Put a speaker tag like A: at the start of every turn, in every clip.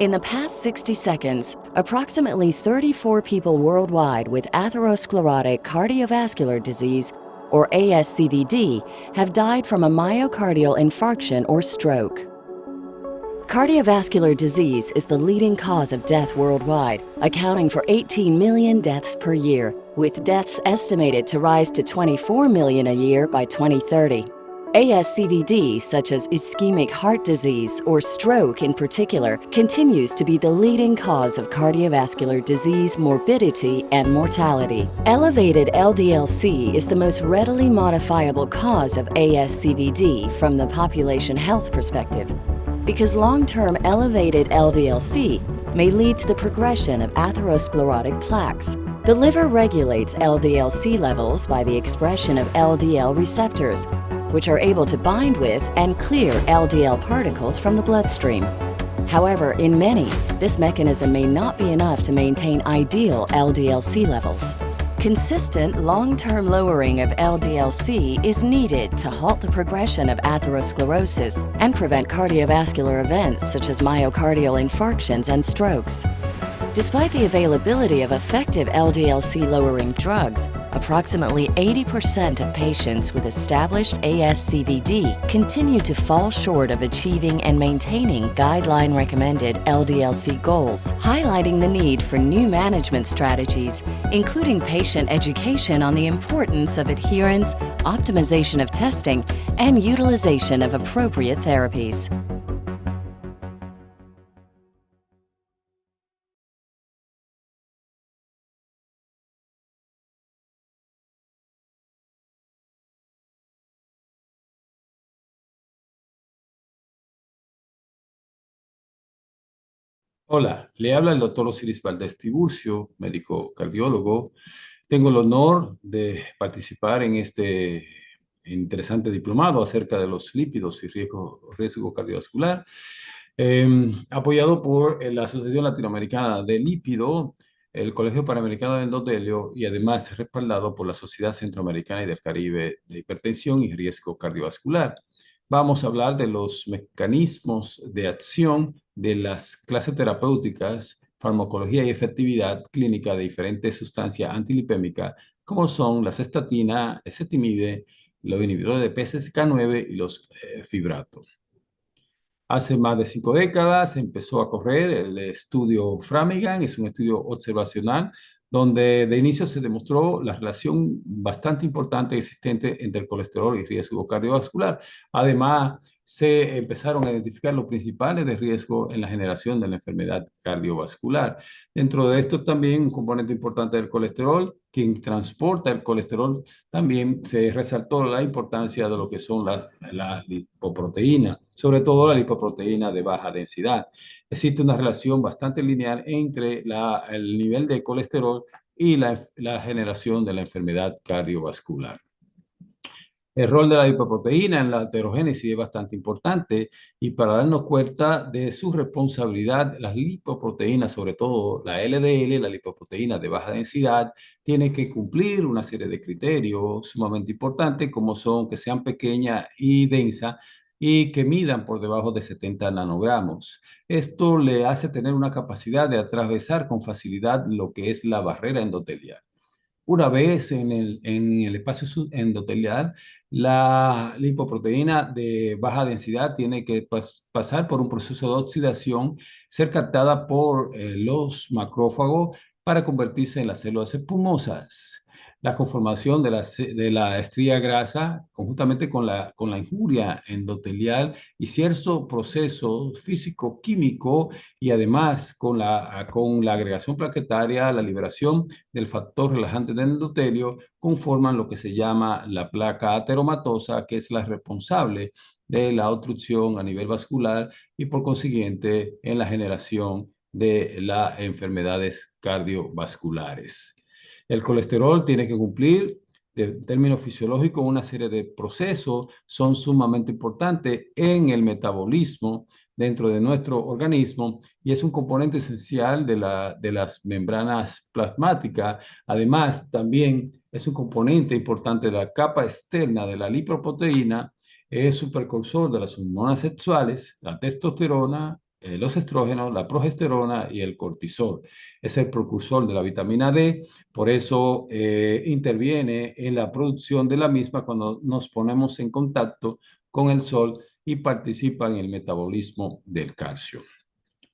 A: In the past 60 seconds, approximately 34 people worldwide with atherosclerotic cardiovascular disease, or ASCVD, have died from a myocardial infarction or stroke. Cardiovascular disease is the leading cause of death worldwide, accounting for 18 million deaths per year, with deaths estimated to rise to 24 million a year by 2030. ASCVD, such as ischemic heart disease or stroke in particular, continues to be the leading cause of cardiovascular disease morbidity and mortality. Elevated LDL-C is the most readily modifiable cause of ASCVD from the population health perspective, because long-term elevated LDL-C may lead to the progression of atherosclerotic plaques. The liver regulates LDL-C levels by the expression of LDL receptors, which are able to bind with and clear LDL particles from the bloodstream. However, in many, this mechanism may not be enough to maintain ideal LDL-C levels. Consistent long-term lowering of LDL-C is needed to halt the progression of atherosclerosis and prevent cardiovascular events such as myocardial infarctions and strokes. Despite the availability of effective LDL-C lowering drugs, approximately 80% of patients with established ASCVD continue to fall short of achieving and maintaining guideline-recommended LDL-C goals, highlighting the need for new management strategies, including patient education on the importance of adherence, optimization of testing, and utilization of appropriate therapies.
B: Hola, le habla el doctor Osiris Valdés Tiburcio, médico cardiólogo. Tengo el honor de participar en este interesante diplomado acerca de los lípidos y riesgo cardiovascular, apoyado por la Asociación Latinoamericana de Lípido, el Colegio Panamericano de Endotelio y además respaldado por la Sociedad Centroamericana y del Caribe de Hipertensión y Riesgo Cardiovascular. Vamos a hablar de los mecanismos de acción de las clases terapéuticas, farmacología y efectividad clínica de diferentes sustancias antilipémicas, como son las estatinas, ezetimibe, los inhibidores de PCSK9 y los fibratos. Hace más de 5 décadas empezó a correr el estudio Framingham, es un estudio observacional donde de inicio se demostró la relación bastante importante existente entre el colesterol y riesgo cardiovascular. Además, se empezaron a identificar los principales de riesgo en la generación de la enfermedad cardiovascular. Dentro de esto también un componente importante del colesterol, quien transporta el colesterol, también se resaltó la importancia de lo que son las lipoproteínas, sobre todo la lipoproteína de baja densidad. Existe una relación bastante lineal entre el nivel de colesterol y la generación de la enfermedad cardiovascular. El rol de la lipoproteína en la aterogénesis es bastante importante y para darnos cuenta de su responsabilidad, las lipoproteínas, sobre todo la LDL, la lipoproteína de baja densidad, tienen que cumplir una serie de criterios sumamente importantes como son que sean pequeñas y densas y que midan por debajo de 70 nanogramos. Esto le hace tener una capacidad de atravesar con facilidad lo que es la barrera endotelial. Una vez en el espacio endotelial, la lipoproteína de baja densidad tiene que pasar por un proceso de oxidación, ser captada por los macrófagos para convertirse en las células espumosas. La conformación de la estría grasa, conjuntamente con la injuria endotelial y cierto proceso físico-químico, y además con la agregación plaquetaria, la liberación del factor relajante del endotelio, conforman lo que se llama la placa ateromatosa, que es la responsable de la obstrucción a nivel vascular y por consiguiente en la generación de las enfermedades cardiovasculares. El colesterol tiene que cumplir, en términos fisiológicos, una serie de procesos son sumamente importantes en el metabolismo dentro de nuestro organismo y es un componente esencial de las membranas plasmáticas. Además, también es un componente importante de la capa externa de la lipoproteína, es un precursor de las hormonas sexuales, la testosterona, los estrógenos, la progesterona y el cortisol. Es el precursor de la vitamina D, por eso interviene en la producción de la misma cuando nos ponemos en contacto con el sol y participa en el metabolismo del calcio.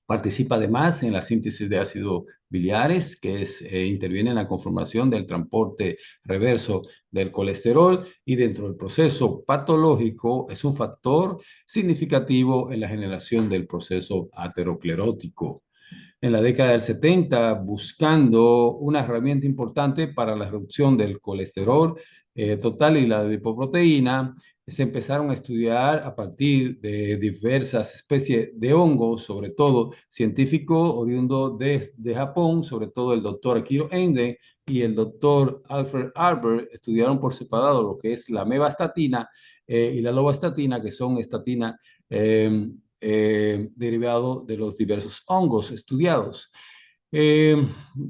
B: Participa además en la síntesis de ácidos biliares, que interviene en la conformación del transporte reverso del colesterol y dentro del proceso patológico es un factor significativo en la generación del proceso aterosclerótico en la década del 70 buscando una herramienta importante para la reducción del colesterol total y la lipoproteína. Se empezaron a estudiar a partir de diversas especies de hongos, sobre todo científicos oriundos de Japón, sobre todo el doctor Akiro Ende y el doctor Alfred Arber, estudiaron por separado lo que es la mevastatina y la lovastatina, que son estatinas derivado de los diversos hongos estudiados. Eh,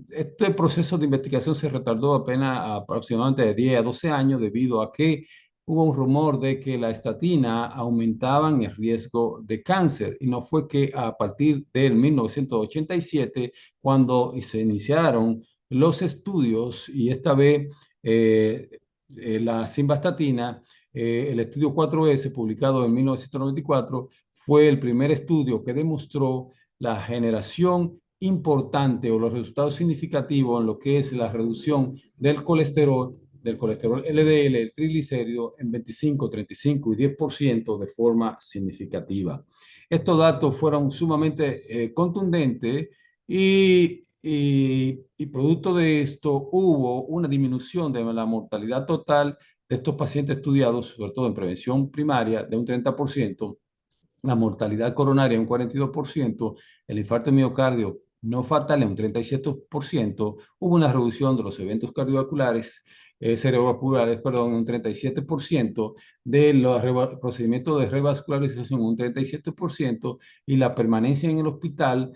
B: este proceso de investigación se retardó apenas aproximadamente de 10 a 12 años debido a que hubo un rumor de que la estatina aumentaban el riesgo de cáncer y no fue que a partir del 1987 cuando se iniciaron los estudios y esta vez la simvastatina, el estudio 4S publicado en 1994 fue el primer estudio que demostró la generación importante o los resultados significativos en lo que es la reducción del colesterol LDL, el triglicérido, en 25, 35 y 10% de forma significativa. Estos datos fueron sumamente contundentes y producto de esto hubo una disminución de la mortalidad total de estos pacientes estudiados, sobre todo en prevención primaria, de un 30%, la mortalidad coronaria un 42%, el infarto de miocardio no fatal en un 37%, hubo una reducción de los eventos cardiovasculares, cerebrovasculares, perdón, en un 37%, de los procedimientos de revascularización un 37% y la permanencia en el hospital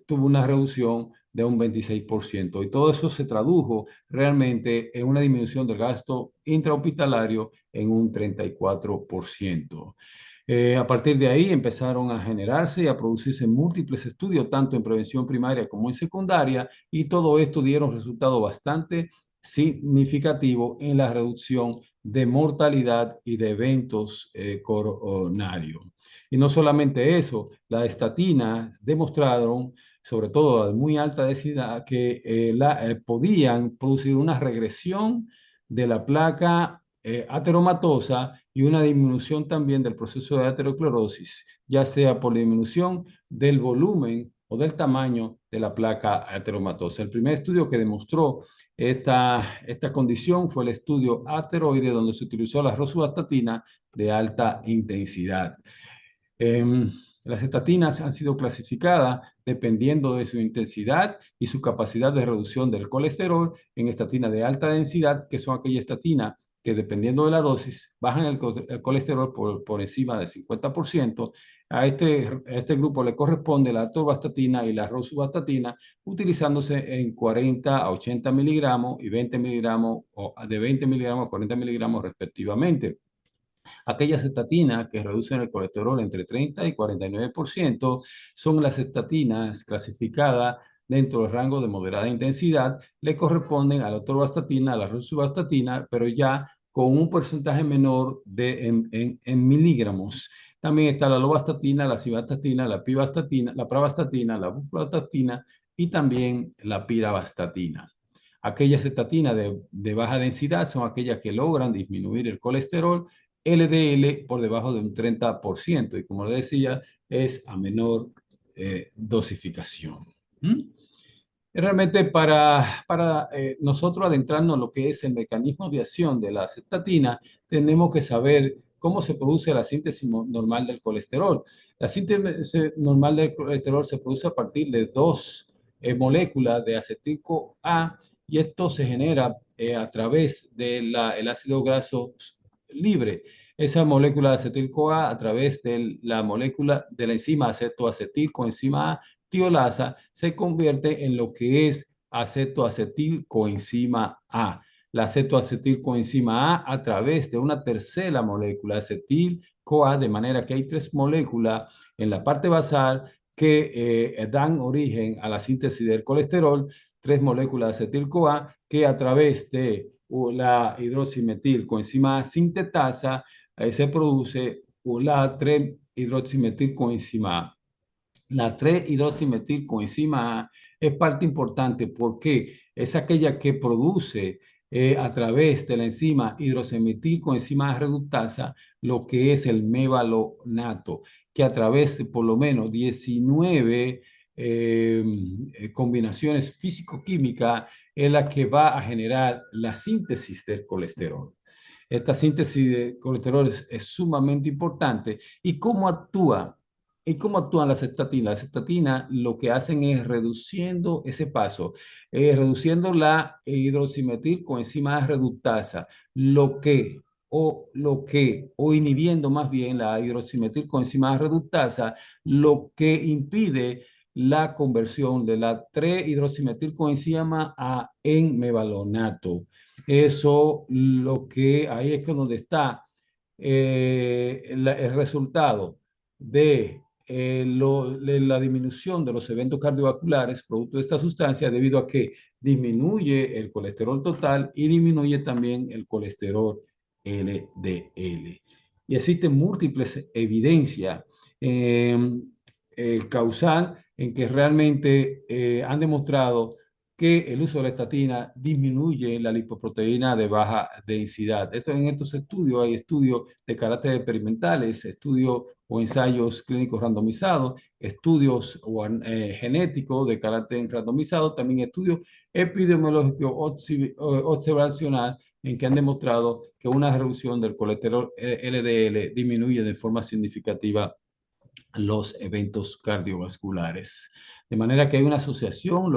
B: tuvo una reducción de un 26%. Y todo eso se tradujo realmente en una disminución del gasto intrahospitalario en un 34%. A partir de ahí empezaron a generarse y a producirse múltiples estudios, tanto en prevención primaria como en secundaria, y todo esto dieron resultados bastante significativos en la reducción de mortalidad y de eventos coronarios. Y no solamente eso, las estatinas demostraron, sobre todo a muy alta densidad, que podían producir una regresión de la placa ateromatosa y una disminución también del proceso de aterosclerosis, ya sea por la disminución del volumen o del tamaño de la placa ateromatosa. El primer estudio que demostró esta condición fue el estudio ateroide, donde se utilizó la rosuvastatina de alta intensidad. Las estatinas han sido clasificadas dependiendo de su intensidad y su capacidad de reducción del colesterol en estatinas de alta densidad, que son aquellas estatinas que dependiendo de la dosis bajan el colesterol por encima del 50%. A este grupo le corresponde la atorvastatina y la rosuvastatina, utilizándose en 40 a 80 miligramos y 20 miligramos, o de 20 miligramos a 40 miligramos respectivamente. Aquellas estatinas que reducen el colesterol entre 30 y 49% son las estatinas clasificadas dentro del rango de moderada intensidad, le corresponden a la atorvastatina, a la rosuvastatina, pero ya con un porcentaje menor en miligramos. También está la lovastatina, la simvastatina, la pivastatina, la pravastatina, la bufostatina y también la piravastatina. Aquellas estatinas de baja densidad son aquellas que logran disminuir el colesterol LDL por debajo de un 30% y como le decía, es a menor dosificación. ¿Mm? Realmente para nosotros adentrarnos en lo que es el mecanismo de acción de las estatinas, tenemos que saber cómo se produce la síntesis normal del colesterol. La síntesis normal del colesterol se produce a partir de dos moléculas de acetil-CoA y esto se genera a través del ácido graso libre. Esa molécula de acetil-CoA a través de la molécula de la enzima acetoacetil coenzima A tiolasa se convierte en lo que es acetoacetil coenzima A. la cetoacetilcoenzima A través de una tercera molécula, acetil-CoA, de manera que hay tres moléculas en la parte basal que dan origen a la síntesis del colesterol, tres moléculas de acetil-CoA que a través de la hidroximetilcoenzima A sintetasa se produce la 3-hidroximetilcoenzima A. La 3-hidroximetilcoenzima A es parte importante porque es aquella que produce a través de la enzima hidroximetilcoenzima A reductasa lo que es el mevalonato, que a través de por lo menos 19 combinaciones físico-químicas es la que va a generar la síntesis del colesterol. Esta síntesis de colesterol es sumamente importante. ¿Y cómo actúa? ¿Y cómo actúan las estatinas? Las estatinas lo que hacen es reduciendo ese paso, reduciendo la hidroximetilcoenzima A reductasa, o inhibiendo más bien la hidroximetilcoenzima A reductasa, lo que impide la conversión de la 3-hidroximetilcoenzima A en mevalonato. Eso lo que ahí es que donde está el resultado de la disminución de los eventos cardiovasculares producto de esta sustancia debido a que disminuye el colesterol total y disminuye también el colesterol LDL. Y existen múltiples evidencias eh, causal en que realmente han demostrado que el uso de la estatina disminuye la lipoproteína de baja densidad. En estos estudios hay estudios de carácter experimentales, estudios o ensayos clínicos randomizados, estudios genéticos de carácter randomizado, también estudios epidemiológicos observacional en que han demostrado que una reducción del colesterol LDL disminuye de forma significativa los eventos cardiovasculares. De manera que hay una asociación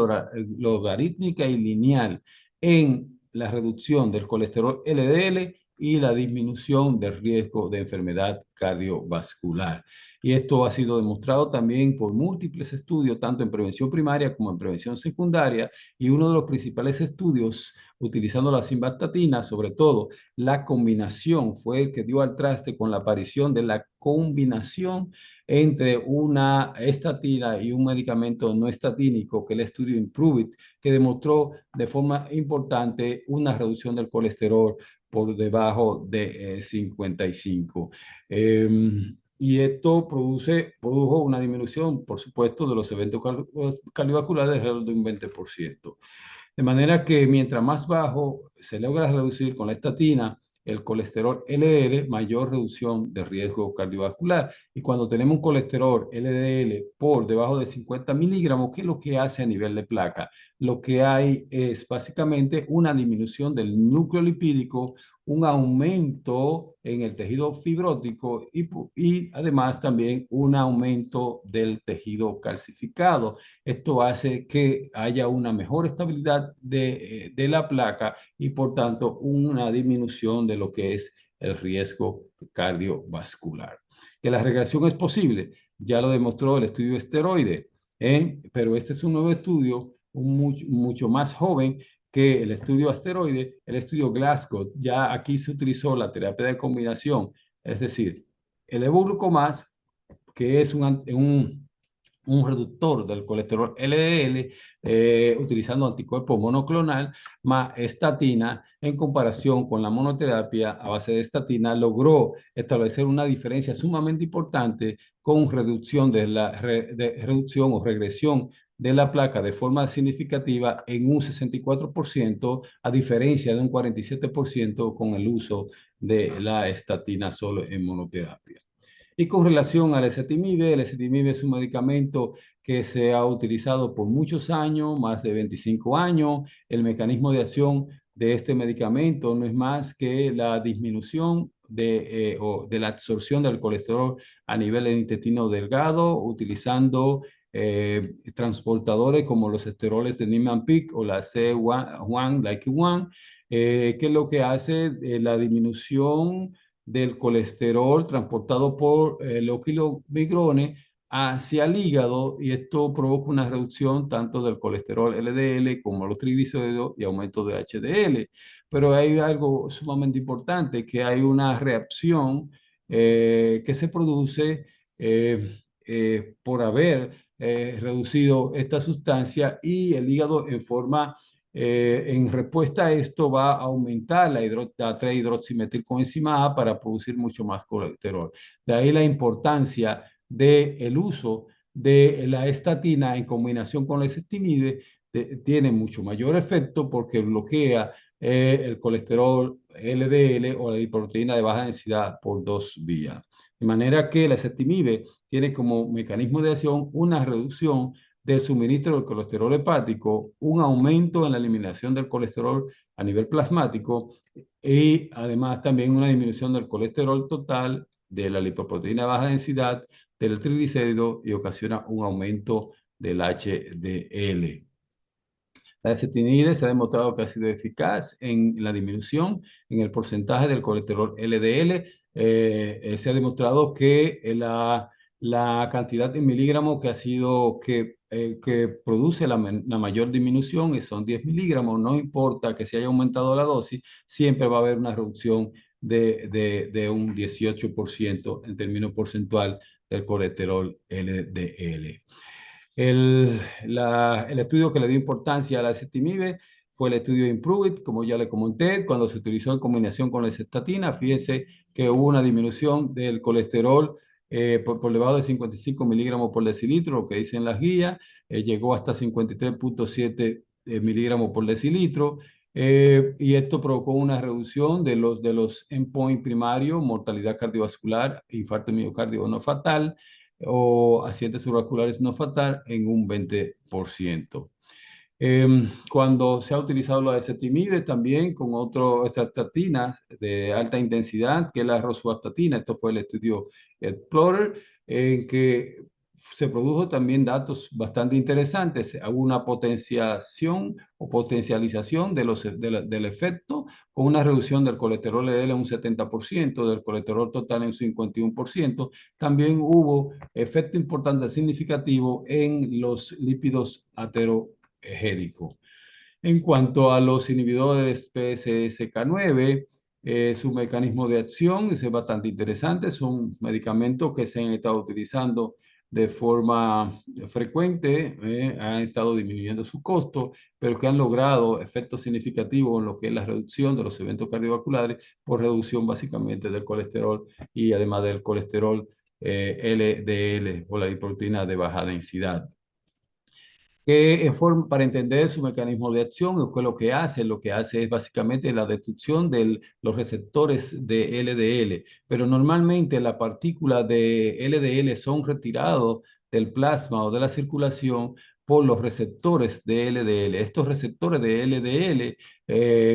B: logarítmica y lineal en la reducción del colesterol LDL y la disminución del riesgo de enfermedad cardiovascular. Y esto ha sido demostrado también por múltiples estudios, tanto en prevención primaria como en prevención secundaria, y uno de los principales estudios utilizando la simvastatina, sobre todo la combinación, fue el que dio al traste con la aparición de la combinación entre una estatina y un medicamento no estatínico, que es el estudio IMPROVE-IT, que demostró de forma importante una reducción del colesterol por debajo de 55. Y esto produjo una disminución, por supuesto, de los eventos cardiovasculares alrededor de un 20%. De manera que mientras más bajo se logra reducir con la estatina el colesterol LDL, mayor reducción de riesgo cardiovascular. Y cuando tenemos un colesterol LDL por debajo de 50 miligramos, ¿qué es lo que hace a nivel de placa? Lo que hay es básicamente una disminución del núcleo lipídico, un aumento en el tejido fibrótico y además también un aumento del tejido calcificado. Esto hace que haya una mejor estabilidad de la placa y por tanto una disminución de lo que es el riesgo cardiovascular. Que la regresión es posible, ya lo demostró el estudio esteroide, pero este es un nuevo estudio mucho más joven que el estudio asteroide, el estudio Glasgow. Ya aquí se utilizó la terapia de combinación, es decir, el evoglucomas, que es un reductor del colesterol LDL, utilizando anticuerpo monoclonal más estatina, en comparación con la monoterapia a base de estatina, logró establecer una diferencia sumamente importante con reducción reducción o regresión de la placa de forma significativa en un 64%, a diferencia de un 47% con el uso de la estatina solo en monoterapia. Y con relación al ezetimibe, el ezetimibe es un medicamento que se ha utilizado por muchos años, más de 25 años. El mecanismo de acción de este medicamento no es más que la disminución de la absorción del colesterol a nivel del intestino delgado, utilizando transportadores como los esteroles de Niemann-Pick o la C1, like 1, que es lo que hace la disminución del colesterol transportado por el óxido bigrone hacia el hígado y esto provoca una reducción tanto del colesterol LDL como los triglicéridos y aumento de HDL. Pero hay algo sumamente importante, que hay una reacción que se produce por haber reducido esta sustancia y el hígado en respuesta a esto va a aumentar la 3-hidroximetilcoenzima A para producir mucho más colesterol. De ahí la importancia del uso de la estatina en combinación con la ezetimibe tiene mucho mayor efecto porque bloquea el colesterol LDL o la lipoproteína de baja densidad por dos vías. De manera que la ezetimibe tiene como mecanismo de acción una reducción del suministro del colesterol hepático, un aumento en la eliminación del colesterol a nivel plasmático y además también una disminución del colesterol total, de la lipoproteína de baja densidad, del triglicérido y ocasiona un aumento del HDL. La acetinide se ha demostrado que ha sido eficaz en la disminución en el porcentaje del colesterol LDL. Se ha demostrado que la cantidad de miligramos que produce la mayor disminución son 10 miligramos. No importa que se haya aumentado la dosis, siempre va a haber una reducción de un 18% en términos porcentual del colesterol LDL. El estudio que le dio importancia a la ezetimibe fue el estudio IMPROVE-IT, como ya le comenté, cuando se utilizó en combinación con la estatina. Fíjense que hubo una disminución del colesterol por debajo de 55 miligramos por decilitro, lo que dicen las guías, llegó hasta 53.7 miligramos por decilitro. Y esto provocó una reducción de los endpoints primarios, mortalidad cardiovascular, infarto miocardio no fatal, o accidentes cerebrovasculares no fatal en un 20%. Cuando se ha utilizado la ezetimibe también con otras estatinas de alta intensidad, que es la rosuvastatina, esto fue el estudio Explorer, en que se produjo también datos bastante interesantes. Hubo una potenciación o potencialización del efecto con una reducción del colesterol LDL en un 70%, del colesterol total en un 51%. También hubo efecto importante significativo en los lípidos aterogénicos. En cuanto a los inhibidores PCSK9, su mecanismo de acción es bastante interesante. Son medicamentos que se han estado utilizando de forma frecuente, han estado disminuyendo su costo, pero que han logrado efectos significativos en lo que es la reducción de los eventos cardiovasculares por reducción básicamente del colesterol y además del colesterol LDL o la lipoproteína de baja densidad. Para entender su mecanismo de acción, lo que hace es básicamente la destrucción de los receptores de LDL, pero normalmente las partículas de LDL son retirados del plasma o de la circulación por los receptores de LDL. Estos receptores de LDL,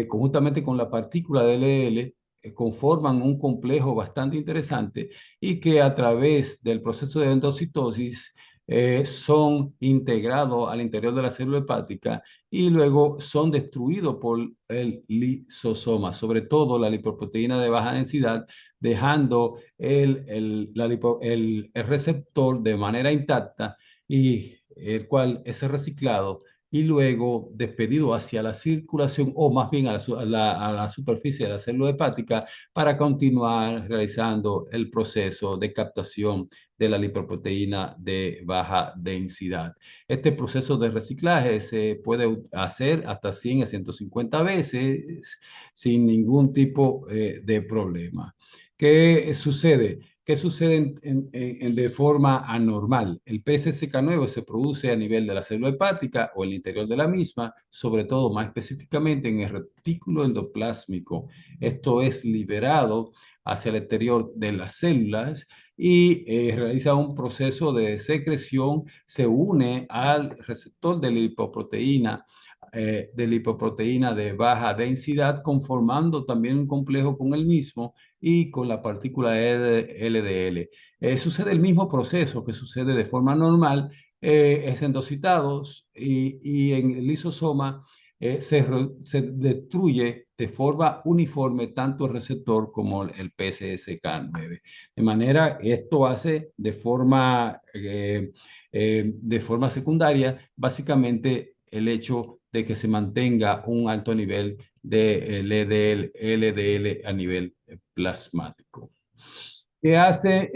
B: conjuntamente con la partícula de LDL, conforman un complejo bastante interesante y que a través del proceso de endocitosis son integrados al interior de la célula hepática y luego son destruidos por el lisosoma, sobre todo la lipoproteína de baja densidad, dejando el receptor de manera intacta y el cual es reciclado y luego despedido hacia la circulación o más bien a la superficie de la célula hepática para continuar realizando el proceso de captación de la lipoproteína de baja densidad. Este proceso de reciclaje se puede hacer hasta 100 a 150 veces sin ningún tipo de problema. ¿Qué sucede? ¿Qué sucede de forma anormal? El PCSK9 se produce a nivel de la célula hepática o el interior de la misma, sobre todo más específicamente en el retículo endoplásmico. Esto es liberado hacia el exterior de las células y realiza un proceso de secreción, se une al receptor de lipoproteína de baja densidad, conformando también un complejo con el mismo y con la partícula LDL. Sucede el mismo proceso que sucede de forma normal, es endocitados y en el lisosoma se destruye de forma uniforme tanto el receptor como el PCSK9. De manera, esto hace de forma secundaria, básicamente el hecho de que se mantenga un alto nivel de LDL a nivel plasmático. ¿Qué hace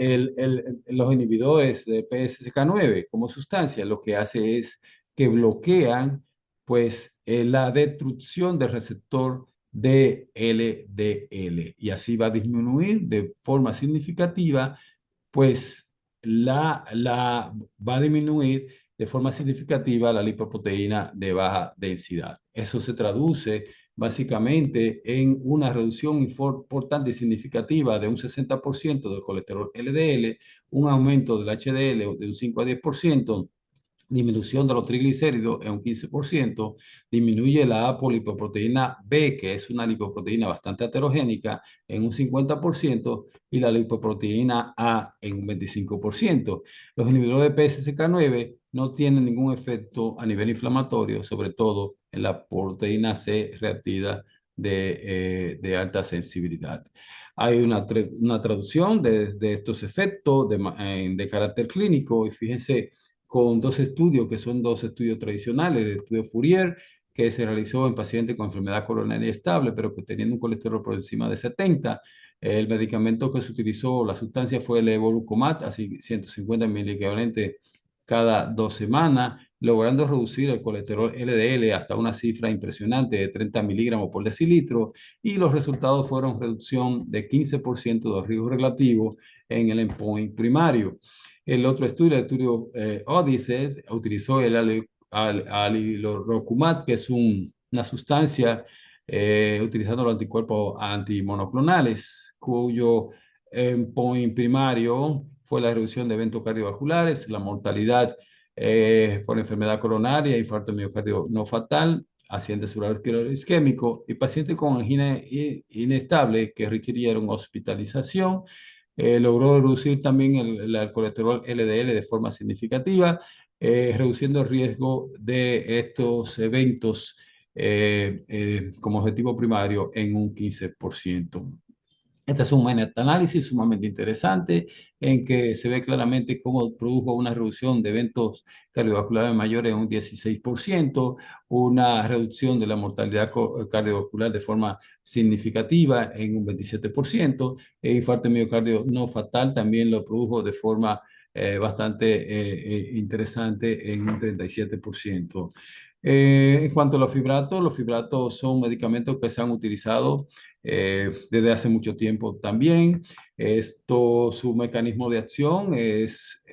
B: los inhibidores de PCSK9 como sustancia? Lo que hace es que bloquean pues, la destrucción del receptor de LDL y así va a disminuir de forma significativa pues va a disminuir de forma significativa la lipoproteína de baja densidad. Eso se traduce básicamente en una reducción importante y significativa de un 60% del colesterol LDL, un aumento del HDL de un 5 a 10%, disminución de los triglicéridos en un 15%, disminuye la apolipoproteína B, que es una lipoproteína bastante heterogénica, en un 50% y la lipoproteína A en un 25%. Los inhibidores de PCSK9 no tienen ningún efecto a nivel inflamatorio, sobre todo en la proteína C reactiva de alta sensibilidad. Hay una traducción de estos efectos de carácter clínico y fíjense con dos estudios que son dos estudios tradicionales, el estudio Fourier, que se realizó en pacientes con enfermedad coronaria estable, pero que teniendo un colesterol por encima de 70. El medicamento que se utilizó, la sustancia fue el evolucomat, así 150 miliequivalentes cada 2 semanas, logrando reducir el colesterol LDL hasta una cifra impresionante de 30 miligramos por decilitro, y los resultados fueron reducción de 15% de riesgo relativo en el endpoint primario. El otro estudio, el estudio Odyssey, utilizó el alilorrocumat, que es una sustancia utilizando los anticuerpos antimonoclonales, cuyo endpoint primario fue la reducción de eventos cardiovasculares, la mortalidad por enfermedad coronaria, infarto miocardio no fatal, accidente cerebrovascular isquémico y pacientes con angina inestable que requirieron hospitalización. Logró reducir también el colesterol LDL de forma significativa, reduciendo el riesgo de estos eventos como objetivo primario en un 15%. Este es un metaanálisis sumamente interesante en que se ve claramente cómo produjo una reducción de eventos cardiovasculares mayores en un 16%, una reducción de la mortalidad cardiovascular de forma significativa en un 27%, e infarto miocardio no fatal también lo produjo de forma bastante interesante en un 37%. En cuanto a los fibratos son medicamentos que se han utilizado desde hace mucho tiempo también. Su mecanismo de acción es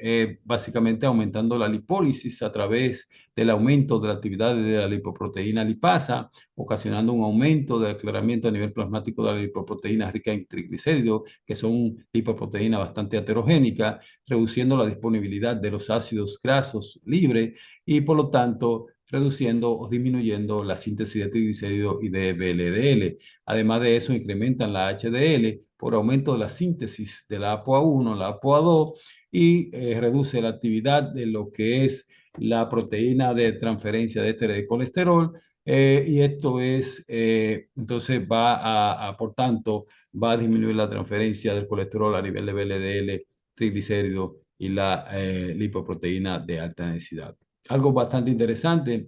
B: básicamente aumentando la lipólisis a través del aumento de la actividad de la lipoproteína lipasa, ocasionando un aumento del aclaramiento a nivel plasmático de la lipoproteína rica en triglicéridos, que son lipoproteínas bastante heterogénicas, reduciendo la disponibilidad de los ácidos grasos libres y, por lo tanto, reduciendo o disminuyendo la síntesis de triglicéridos y de VLDL. Además de eso, incrementan la HDL por aumento de la síntesis de la ApoA1, la ApoA2 y reduce la actividad de lo que es la proteína de transferencia de éter de colesterol. Y esto es, entonces por tanto, va a disminuir la transferencia del colesterol a nivel de VLDL, triglicéridos y la lipoproteína de alta densidad. Algo bastante interesante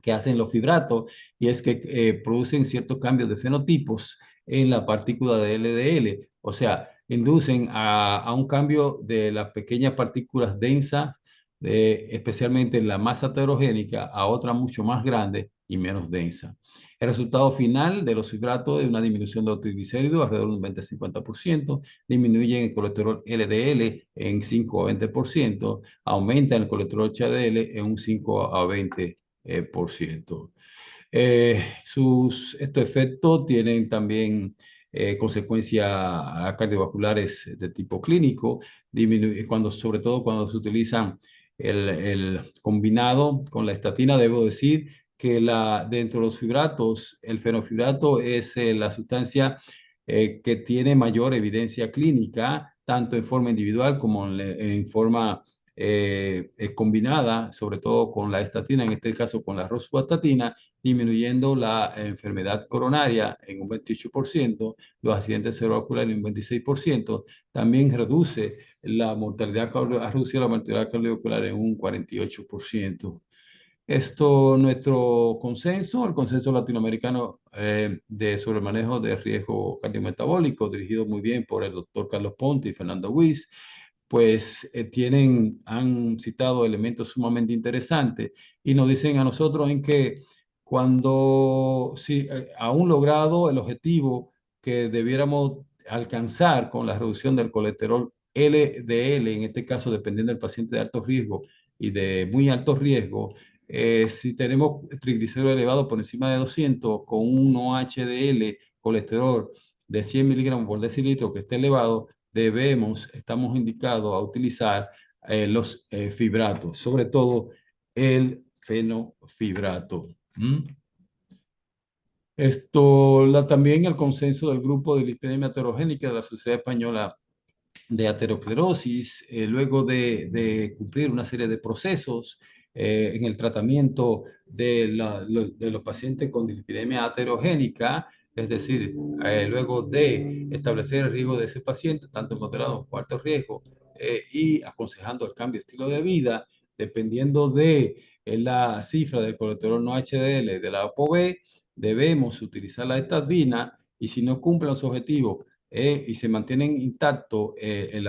B: que hacen los fibratos y es que producen ciertos cambios de fenotipos en la partícula de LDL, o sea, inducen a un cambio de las pequeñas partículas densas, especialmente la más heterogénica, a otra mucho más grande y menos densa. El resultado final de los fibratos es una disminución de los triglicéridos alrededor de un 20-50%, disminuyen el colesterol LDL en 5 a 20%, aumentan el colesterol HDL en un 5 a 20%. Estos efectos tienen también consecuencias cardiovasculares de tipo clínico, sobre todo cuando se utilizan el combinado con la estatina. Debo decir que dentro de los fibratos, el fenofibrato es la sustancia que tiene mayor evidencia clínica, tanto en forma individual como en forma combinada, sobre todo con la estatina, en este caso con la rosuvastatina, disminuyendo la enfermedad coronaria en un 28%, los accidentes cerebrovasculares en un 26%, también reduce la mortalidad, ha reducido la mortalidad cardiovascular en un 48%. Esto, nuestro consenso, el consenso latinoamericano sobre el manejo de riesgo cardiometabólico, dirigido muy bien por el doctor Carlos Ponte y Fernando Wyss, pues han citado elementos sumamente interesantes y nos dicen a nosotros en que cuando sí, aún logrado el objetivo que debiéramos alcanzar con la reducción del colesterol LDL, en este caso dependiendo del paciente de alto riesgo y de muy alto riesgo, si tenemos triglicéridos elevados por encima de 200 con un HDL, colesterol de 100 miligramos por decilitro que esté elevado, estamos indicados a utilizar los fibratos, sobre todo el fenofibrato. También el consenso del grupo de lipidemia heterogénica de la Sociedad Española de Aterosclerosis, luego de cumplir una serie de procesos en el tratamiento de los pacientes con dislipidemia aterogénica, es decir, luego de establecer el riesgo de ese paciente, tanto en moderado como alto riesgo, y aconsejando el cambio de estilo de vida, dependiendo de la cifra del colesterol no HDL de la ApoB, debemos utilizar la estatina y si no cumplen los objetivos y se mantienen intactos el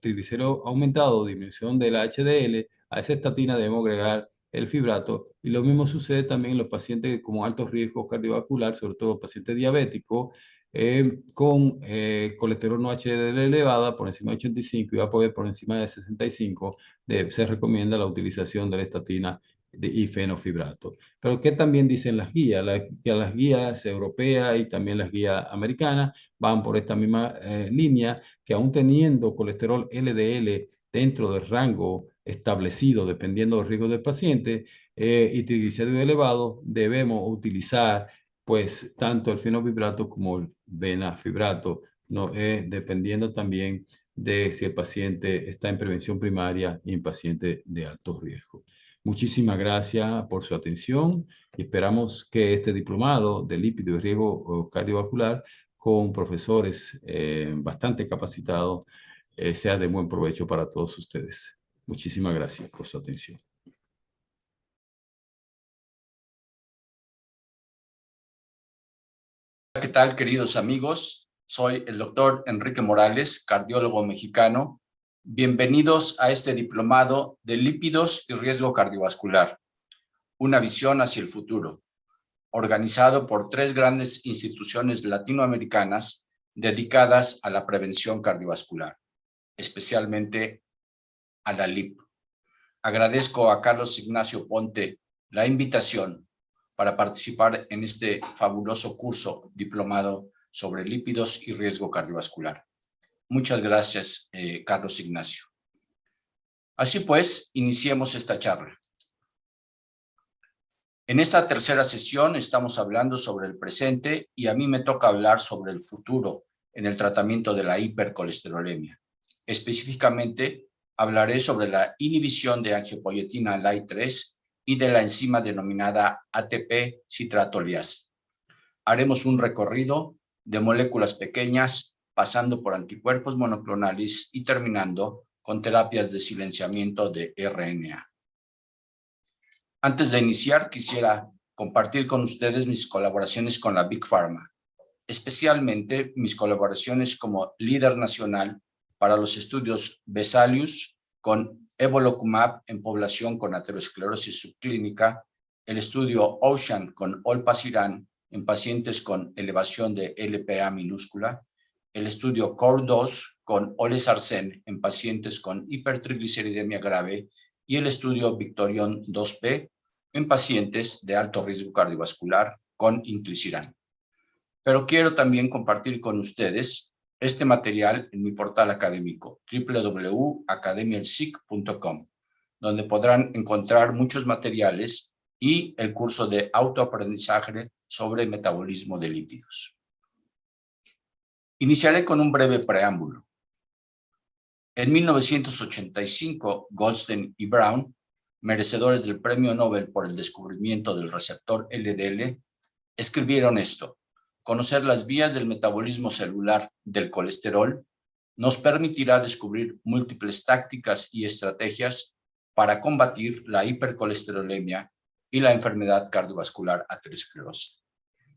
B: triglicérido aumentado, disminución de la HDL, a esa estatina debemos agregar el fibrato. Y lo mismo sucede también en los pacientes con alto riesgo cardiovascular, sobre todo pacientes diabéticos, con colesterol no HDL elevada por encima de 85 y va a poder por encima de 65, se recomienda la utilización de la estatina y fenofibrato. Pero ¿qué también dicen las guías? Las guías europeas y también las guías americanas van por esta misma línea, que aún teniendo colesterol LDL dentro del rango establecido, dependiendo del riesgo del paciente, y triglicéridos elevados, debemos utilizar pues tanto el fenofibrato como el venafibrato, no, dependiendo también de si el paciente está en prevención primaria y en paciente de alto riesgo. Muchísimas gracias por su atención y esperamos que este diplomado de lípido y riesgo cardiovascular con profesores bastante capacitados sea de buen provecho para todos ustedes. Muchísimas gracias por su atención.
C: ¿Qué tal, queridos amigos? Soy el doctor Enrique Morales, cardiólogo mexicano. Bienvenidos a este diplomado de lípidos y riesgo cardiovascular, una visión hacia el futuro, organizado por 3 grandes instituciones latinoamericanas dedicadas a la prevención cardiovascular, especialmente a la LIP. Agradezco a Carlos Ignacio Ponte la invitación para participar en este fabuloso curso diplomado sobre lípidos y riesgo cardiovascular. Muchas gracias, Carlos Ignacio. Así pues, iniciemos esta charla. En esta tercera sesión estamos hablando sobre el presente y a mí me toca hablar sobre el futuro en el tratamiento de la hipercolesterolemia. Específicamente, hablaré sobre la inhibición de angiopoietina LAI3 y de la enzima denominada ATP citratoliasa. Haremos un recorrido de moléculas pequeñas, pasando por anticuerpos monoclonales y terminando con terapias de silenciamiento de RNA. Antes de iniciar, quisiera compartir con ustedes mis colaboraciones con la Big Pharma, especialmente mis colaboraciones como líder nacional para los estudios Vesalius con evolocumab en población con aterosclerosis subclínica, el estudio Ocean con olpasiran en pacientes con elevación de LPA minúscula, el estudio CORE-2 con olezarsen en pacientes con hipertrigliceridemia grave y el estudio Victorion 2P en pacientes de alto riesgo cardiovascular con inclisiran. Pero quiero también compartir con ustedes este material en mi portal académico www.academialsic.com, donde podrán encontrar muchos materiales y el curso de autoaprendizaje sobre metabolismo de lípidos. Iniciaré con un breve preámbulo. En 1985, Goldstein y Brown, merecedores del Premio Nobel por el descubrimiento del receptor LDL, escribieron esto: conocer las vías del metabolismo celular del colesterol nos permitirá descubrir múltiples tácticas y estrategias para combatir la hipercolesterolemia y la enfermedad cardiovascular aterosclerosa.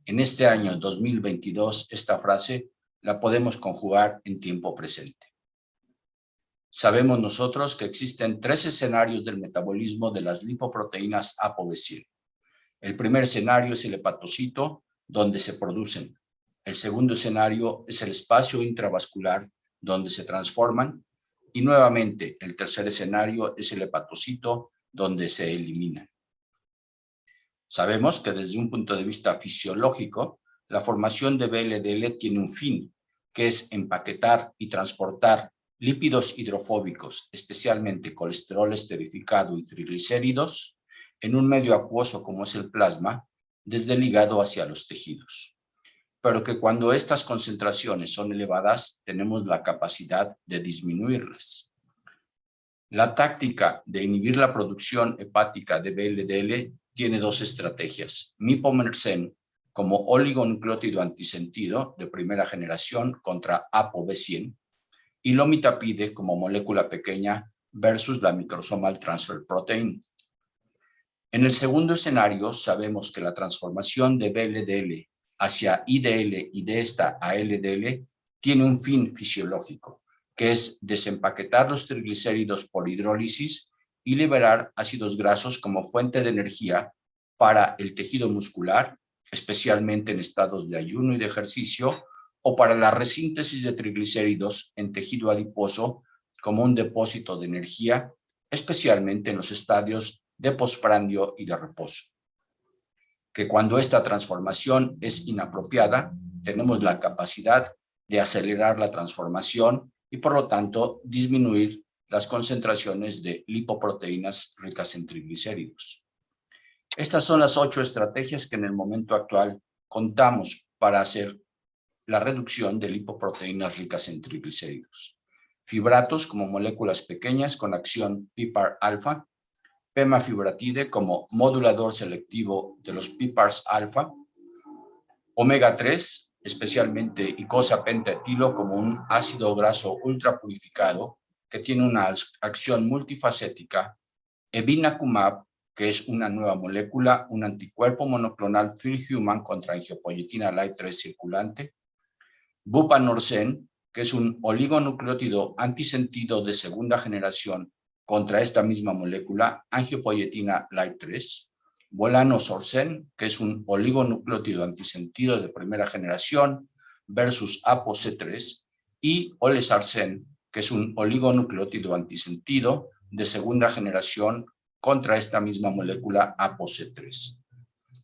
C: En este año 2022, esta frase la podemos conjugar en tiempo presente. Sabemos nosotros que existen 3 escenarios del metabolismo de las lipoproteínas ApoB100. El primer escenario es el hepatocito, donde se producen. El segundo escenario es el espacio intravascular, donde se transforman. Y nuevamente, el tercer escenario es el hepatocito, donde se eliminan. Sabemos que desde un punto de vista fisiológico, la formación de VLDL tiene un fin, que es empaquetar y transportar lípidos hidrofóbicos, especialmente colesterol esterificado y triglicéridos, en un medio acuoso como es el plasma, desde el hígado hacia los tejidos. Pero que cuando estas concentraciones son elevadas, tenemos la capacidad de disminuirlas. La táctica de inhibir la producción hepática de VLDL tiene 2 estrategias: mipomersen como oligonucleótido antisentido de primera generación contra ApoB100 y lomitapide como molécula pequeña versus la microsomal transfer protein. En el segundo escenario, sabemos que la transformación de VLDL hacia IDL y de esta a LDL tiene un fin fisiológico, que es desempaquetar los triglicéridos por hidrólisis y liberar ácidos grasos como fuente de energía para el tejido muscular, especialmente en estados de ayuno y de ejercicio, o para la resíntesis de triglicéridos en tejido adiposo como un depósito de energía, especialmente en los estadios de postprandio y de reposo. Que cuando esta transformación es inapropiada, tenemos la capacidad de acelerar la transformación y por lo tanto disminuir las concentraciones de lipoproteínas ricas en triglicéridos. Estas son las 8 estrategias que en el momento actual contamos para hacer la reducción de lipoproteínas ricas en triglicéridos. Fibratos como moléculas pequeñas con acción PPAR-alfa, pemafibratide como modulador selectivo de los PPARs-alfa, omega 3, especialmente icosapentaetilo como un ácido graso ultrapurificado que tiene una acción multifacética, evinacumab, que es una nueva molécula, un anticuerpo monoclonal free human contra angiopoietina light 3 circulante, bupanorsen, que es un oligonucleótido antisentido de segunda generación contra esta misma molécula, angiopoietina light 3, volanesorsen, que es un oligonucleótido antisentido de primera generación versus ApoC3, y olezarsen, que es un oligonucleótido antisentido de segunda generación contra esta misma molécula ApoC3.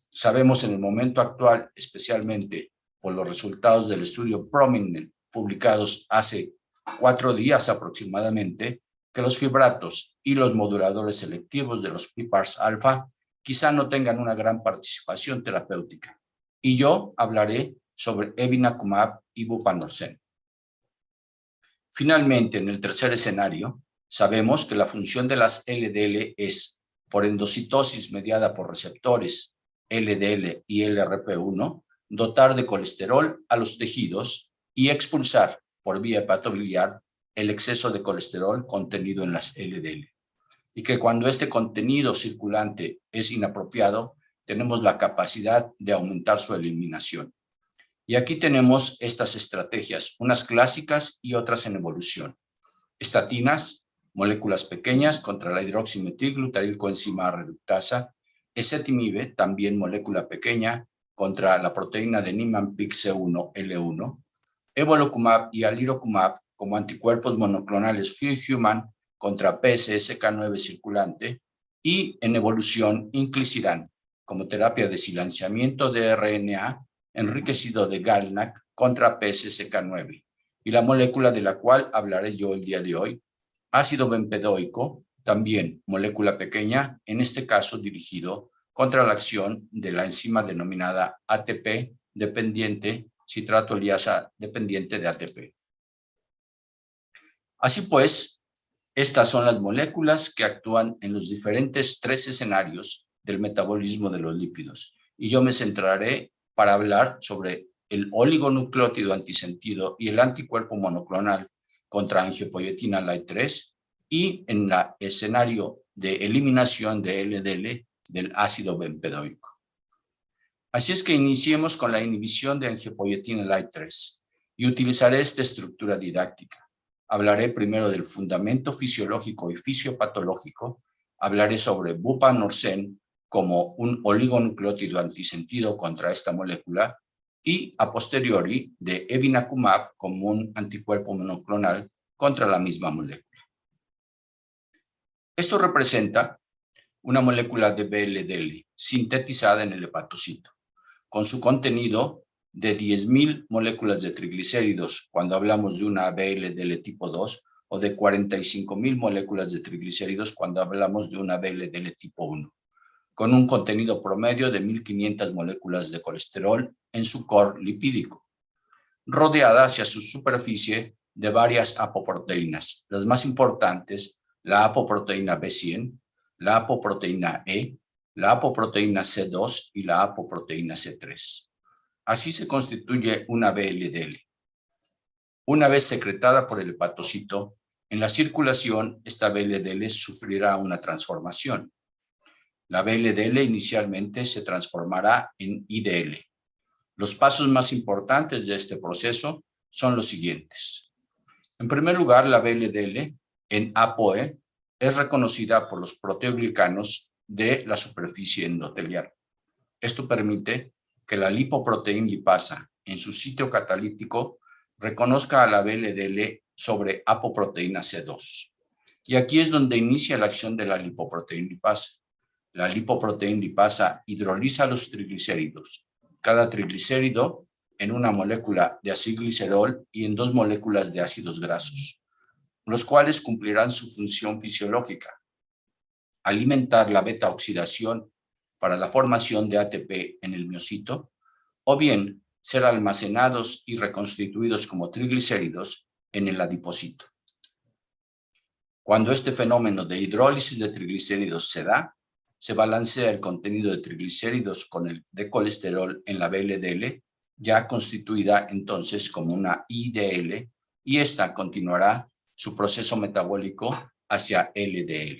C: Sabemos en el momento actual, especialmente por los resultados del estudio Prominent publicados hace 4 días aproximadamente, que los fibratos y los moduladores selectivos de los PPARs-alfa quizá no tengan una gran participación terapéutica. Y yo hablaré sobre evinacumab y bupanorsen. Finalmente, en el tercer escenario, sabemos que la función de las LDL es, por endocitosis mediada por receptores LDL y LRP1, dotar de colesterol a los tejidos y expulsar por vía hepatobiliar el exceso de colesterol contenido en las LDL. Y que cuando este contenido circulante es inapropiado, tenemos la capacidad de aumentar su eliminación. Y aquí tenemos estas estrategias, unas clásicas y otras en evolución. Estatinas, moléculas pequeñas contra la hidroximetilglutarilcoenzima reductasa, ezetimibe, también molécula pequeña, contra la proteína de Niemann-Pick C1L1, evolocumab y alirocumab como anticuerpos monoclonales free human contra PCSK9 circulante, y en evolución inclisiran como terapia de silenciamiento de RNA enriquecido de GalNAc contra PCSK9, y la molécula de la cual hablaré yo el día de hoy, ácido bempedoico, también molécula pequeña, en este caso dirigido contra la acción de la enzima denominada ATP dependiente, citrato liasa dependiente de ATP. Así pues, estas son las moléculas que actúan en los diferentes 3 escenarios del metabolismo de los lípidos. Y yo me centraré para hablar sobre el oligonucleótido antisentido y el anticuerpo monoclonal contra angiopoietina Light 3 y en el escenario de eliminación de LDL del ácido bempedoico. Así es que iniciemos con la inhibición de angiopoietina Light 3 y utilizaré esta estructura didáctica. Hablaré primero del fundamento fisiológico y fisiopatológico, hablaré sobre bupanorsen como un oligonucleótido antisentido contra esta molécula y a posteriori de evinacumab como un anticuerpo monoclonal contra la misma molécula. Esto representa una molécula de VLDL sintetizada en el hepatocito, con su contenido de 10.000 moléculas de triglicéridos cuando hablamos de una VLDL tipo 2 o de 45.000 moléculas de triglicéridos cuando hablamos de una VLDL tipo 1, con un contenido promedio de 1.500 moléculas de colesterol en su core lipídico, rodeada hacia su superficie de varias apoproteínas, las más importantes, la apoproteína B100, la apoproteína E, la apoproteína C2 y la apoproteína C3. Así se constituye una VLDL. Una vez secretada por el hepatocito, en la circulación esta VLDL sufrirá una transformación. La VLDL inicialmente se transformará en IDL. Los pasos más importantes de este proceso son los siguientes. En primer lugar, la VLDL en ApoE es reconocida por los proteoglicanos de la superficie endotelial. Esto permite que la lipoproteína lipasa en su sitio catalítico reconozca a la VLDL sobre apoproteína C2. Y aquí es donde inicia la acción de la lipoproteína lipasa. La lipoproteína lipasa hidroliza los triglicéridos, cada triglicérido en una molécula de acilglicerol y en 2 moléculas de ácidos grasos, los cuales cumplirán su función fisiológica, alimentar la beta-oxidación para la formación de ATP en el miocito, o bien ser almacenados y reconstituidos como triglicéridos en el adipocito. Cuando este fenómeno de hidrólisis de triglicéridos se da, se balancea el contenido de triglicéridos con el de colesterol en la VLDL, ya constituida entonces como una IDL, y esta continuará su proceso metabólico hacia LDL.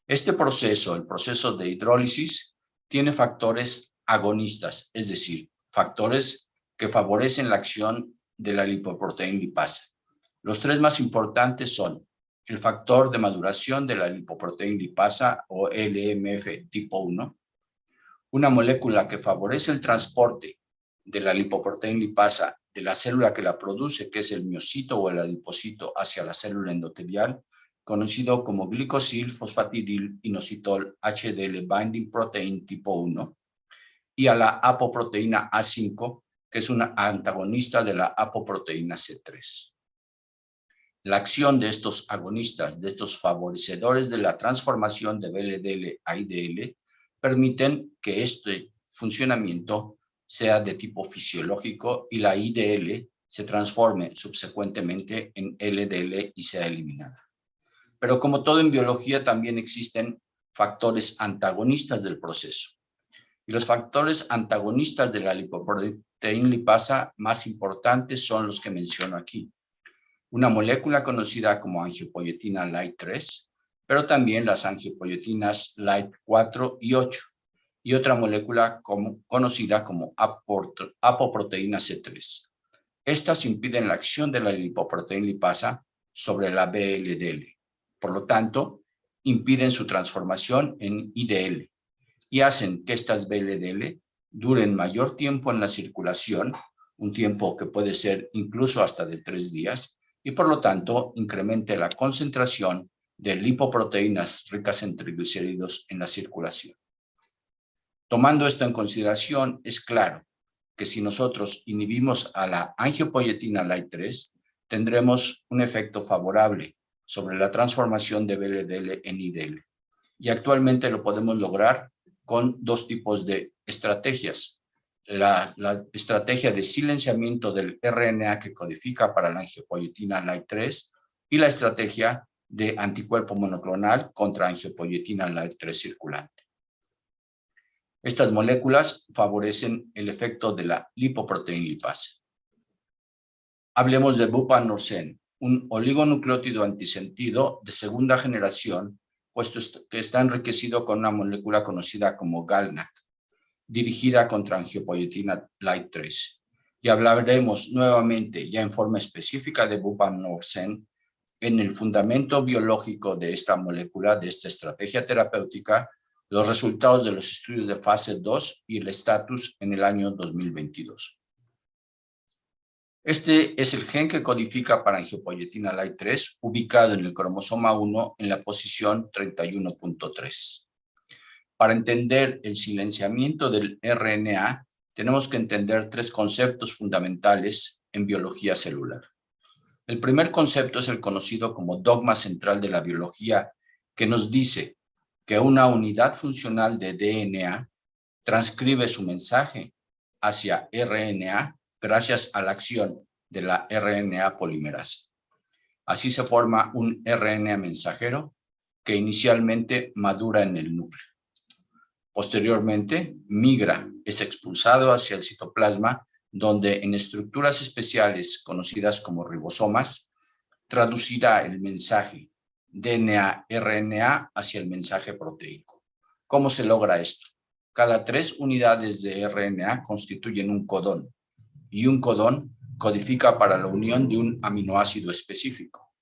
C: Este proceso, el proceso de hidrólisis, tiene factores agonistas, es decir, factores que favorecen la acción de la lipoproteína lipasa. Los 3 más importantes son el factor de maduración de la lipoproteína lipasa o LMF tipo 1, una molécula que favorece el transporte de la lipoproteína lipasa de la célula que la produce, que es el miocito o el adipocito, hacia la célula endotelial, conocido como glicosil fosfatidil inositol HDL binding protein tipo 1, y a la apoproteína A5, que es una antagonista de la apoproteína C3. La acción de estos agonistas, de estos favorecedores de la transformación de VLDL a IDL, permiten que este funcionamiento sea de tipo fisiológico y la IDL se transforme subsecuentemente en LDL y sea eliminada. Pero como todo en biología, también existen factores antagonistas del proceso. Y los factores antagonistas de la lipoproteína lipasa más importantes son los que menciono aquí. Una molécula conocida como angiopoietina Light 3, pero también las angiopoietinas Light 4 y 8, y otra molécula conocida como apoproteína C3. Estas impiden la acción de la lipoproteína lipasa sobre la VLDL. Por lo tanto, impiden su transformación en IDL y hacen que estas VLDL duren mayor tiempo en la circulación, un tiempo que puede ser incluso hasta de 3 días, y por lo tanto incremente la concentración de lipoproteínas ricas en triglicéridos en la circulación. Tomando esto en consideración, es claro que si nosotros inhibimos a la angiopoietina Light 3, tendremos un efecto favorable sobre la transformación de VLDL en IDL. Y actualmente lo podemos lograr con 2 tipos de estrategias. la estrategia de silenciamiento del RNA que codifica para la angiopoietina LAIT3 y la estrategia de anticuerpo monoclonal contra angiopoietina LAIT3 circulante. Estas moléculas favorecen el efecto de la lipoproteína lipase. Hablemos de bupanorsen, un oligonucleótido antisentido de segunda generación, puesto que está enriquecido con una molécula conocida como GalNAc, dirigida contra angiopoietina LAIT3. Y hablaremos nuevamente, ya en forma específica, de bupanorsen en el fundamento biológico de esta molécula, de esta estrategia terapéutica, los resultados de los estudios de fase 2 y el estatus en el año 2022. Este es el gen que codifica para angiopoietina LAIT3, ubicado en el cromosoma 1 en la posición 31.3. Para entender el silenciamiento del RNA, tenemos que entender tres conceptos fundamentales en biología celular. El primer concepto es el conocido como dogma central de la biología, que nos dice que una unidad funcional de DNA transcribe su mensaje hacia RNA gracias a la acción de la RNA polimerasa. Así se forma un RNA mensajero que inicialmente madura en el núcleo. Posteriormente, migra, es expulsado hacia el citoplasma, donde en estructuras especiales conocidas como ribosomas, traducirá el mensaje DNA-RNA hacia el mensaje proteíco. ¿Cómo se logra esto? Cada 3 unidades de RNA constituyen un codón, y un codón codifica para la unión de un aminoácido específico.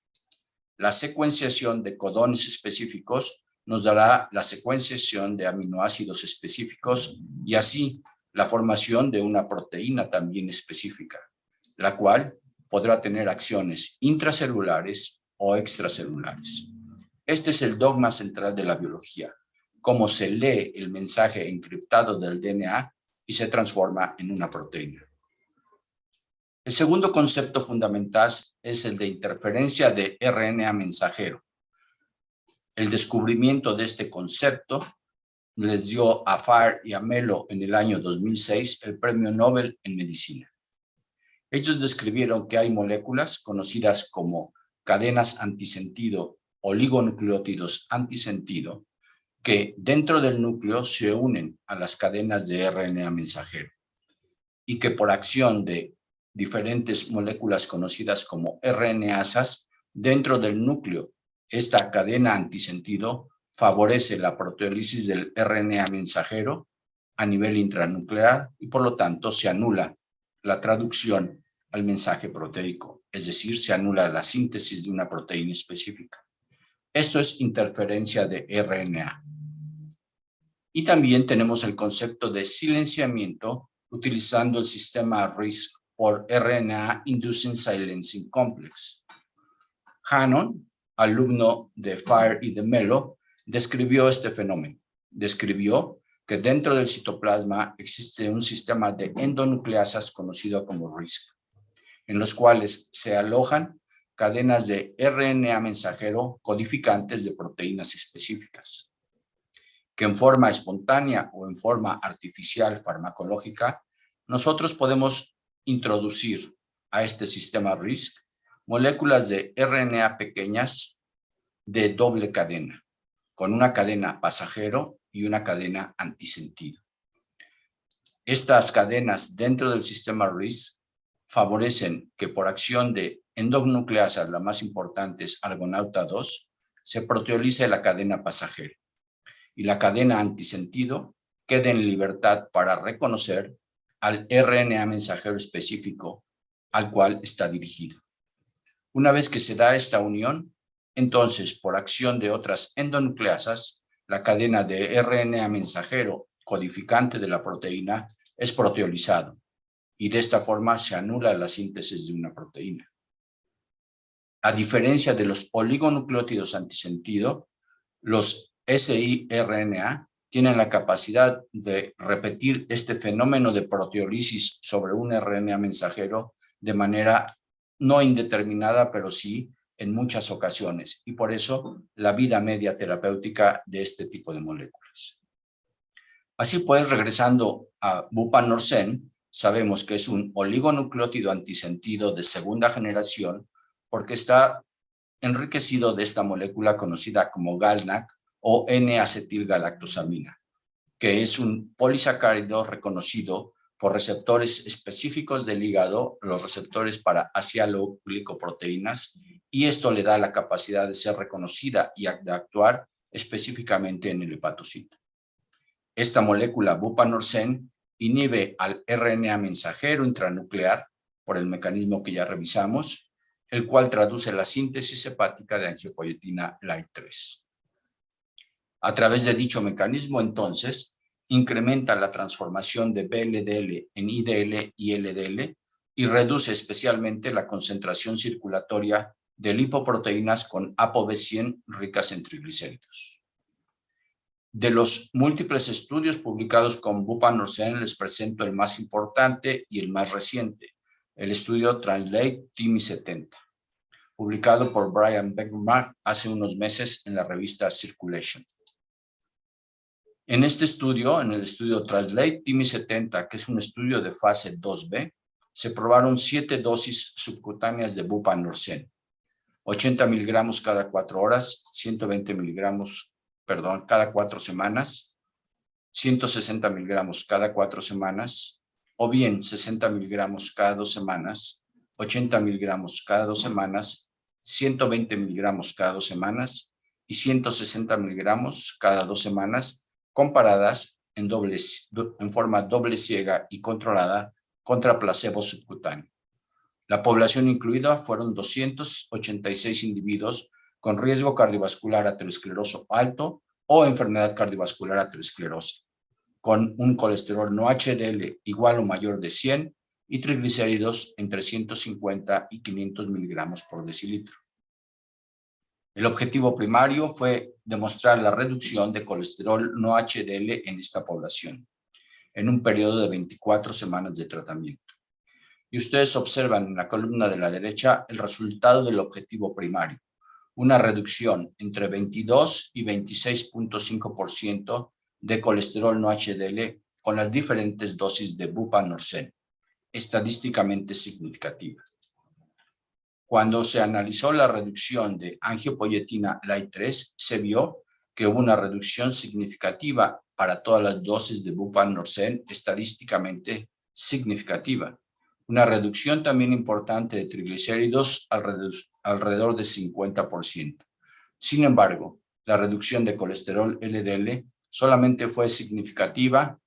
C: La secuenciación de codones específicos nos dará la secuenciación de aminoácidos específicos y así la formación de una proteína también específica, la cual podrá tener acciones intracelulares o extracelulares. Este es el dogma central de la biología, cómo se lee el mensaje encriptado del DNA y se transforma en una proteína. El segundo concepto fundamental es el de interferencia de RNA mensajero. El descubrimiento de este concepto les dio a Farr y a Melo en el año 2006 el Premio Nobel en Medicina. Ellos describieron que hay moléculas conocidas como cadenas antisentido, oligonucleótidos antisentido, que dentro del núcleo se unen a las cadenas de RNA mensajero y que por acción de diferentes moléculas conocidas como RNasas dentro del núcleo, esta cadena antisentido favorece la proteólisis del RNA mensajero a nivel intranuclear y por lo tanto se anula la traducción al mensaje proteico, es decir, se anula la síntesis de una proteína específica. Esto es interferencia de RNA. Y también tenemos el concepto de silenciamiento utilizando el sistema RISC por RNA Inducing Silencing Complex. Hannon, alumno de Farr y de Melo, describió este fenómeno. Describió que dentro del citoplasma existe un sistema de endonucleasas conocido como RISC, en los cuales se alojan cadenas de RNA mensajero codificantes de proteínas específicas, que en forma espontánea o en forma artificial farmacológica, nosotros podemos introducir a este sistema RISC moléculas de RNA pequeñas de doble cadena, con una cadena pasajero y una cadena antisentido. Estas cadenas dentro del sistema RISC favorecen que por acción de endonucleasas, la más importante es argonauta 2, se proteolice la cadena pasajera y la cadena antisentido quede en libertad para reconocer al RNA mensajero específico al cual está dirigido. Una vez que se da esta unión, entonces por acción de otras endonucleasas, la cadena de RNA mensajero codificante de la proteína es proteolizado y de esta forma se anula la síntesis de una proteína. A diferencia de los oligonucleótidos antisentido, los siRNA tienen la capacidad de repetir este fenómeno de proteólisis sobre un RNA mensajero de manera no indeterminada, pero sí en muchas ocasiones, y por eso la vida media terapéutica de este tipo de moléculas. Así pues, regresando a bupanorsen, sabemos que es un oligonucleótido antisentido de segunda generación porque está enriquecido de esta molécula conocida como GalNAc o N-acetilgalactosamina, que es un polisacárido reconocido por receptores específicos del hígado, los receptores para asialoglicoproteínas, y esto le da la capacidad de ser reconocida y de actuar específicamente en el hepatocito. Esta molécula bupanorsen inhibe al RNA mensajero intranuclear por el mecanismo que ya revisamos, el cual traduce la síntesis hepática de angiopoietina light 3. A través de dicho mecanismo, entonces, incrementa la transformación de VLDL en IDL y LDL y reduce especialmente la concentración circulatoria de lipoproteínas con ApoB100 ricas en triglicéridos. De los múltiples estudios publicados con bupanorsen, les presento el más importante y el más reciente, el estudio Translate TIMI-70, publicado por Brian Beckman hace unos meses en la revista Circulation. En este estudio, en el estudio Translate TIMI-70, que es un estudio de fase 2B, se probaron 7 dosis subcutáneas de bupanorsen, 80 miligramos cada 4 horas, 120 miligramos cada 4 semanas, 160 miligramos cada 4 semanas, o bien 60 miligramos cada 2 semanas, 80 miligramos cada 2 semanas, 120 miligramos cada 2 semanas y 160 miligramos cada 2 semanas, comparadas en forma doble ciega y controlada contra placebo subcutáneo. La población incluida fueron 286 individuos con riesgo cardiovascular ateroscleroso alto o enfermedad cardiovascular aterosclerosa, con un colesterol no HDL igual o mayor de 100 y triglicéridos entre 150 y 500 miligramos por decilitro. El objetivo primario fue demostrar la reducción de colesterol no HDL en esta población, en un periodo de 24 semanas de tratamiento. Y ustedes observan en la columna de la derecha el resultado del objetivo primario, una reducción entre 22 y 26.5% de colesterol no HDL con las diferentes dosis de bupanorsen, estadísticamente significativa. Cuando se analizó la reducción de angiopoietina light 3, se vio que hubo una reducción significativa para todas las dosis de bupanorsen, estadísticamente significativa. Una reducción también importante de triglicéridos alrededor de 50%. Sin embargo, la reducción de colesterol LDL solamente fue significativa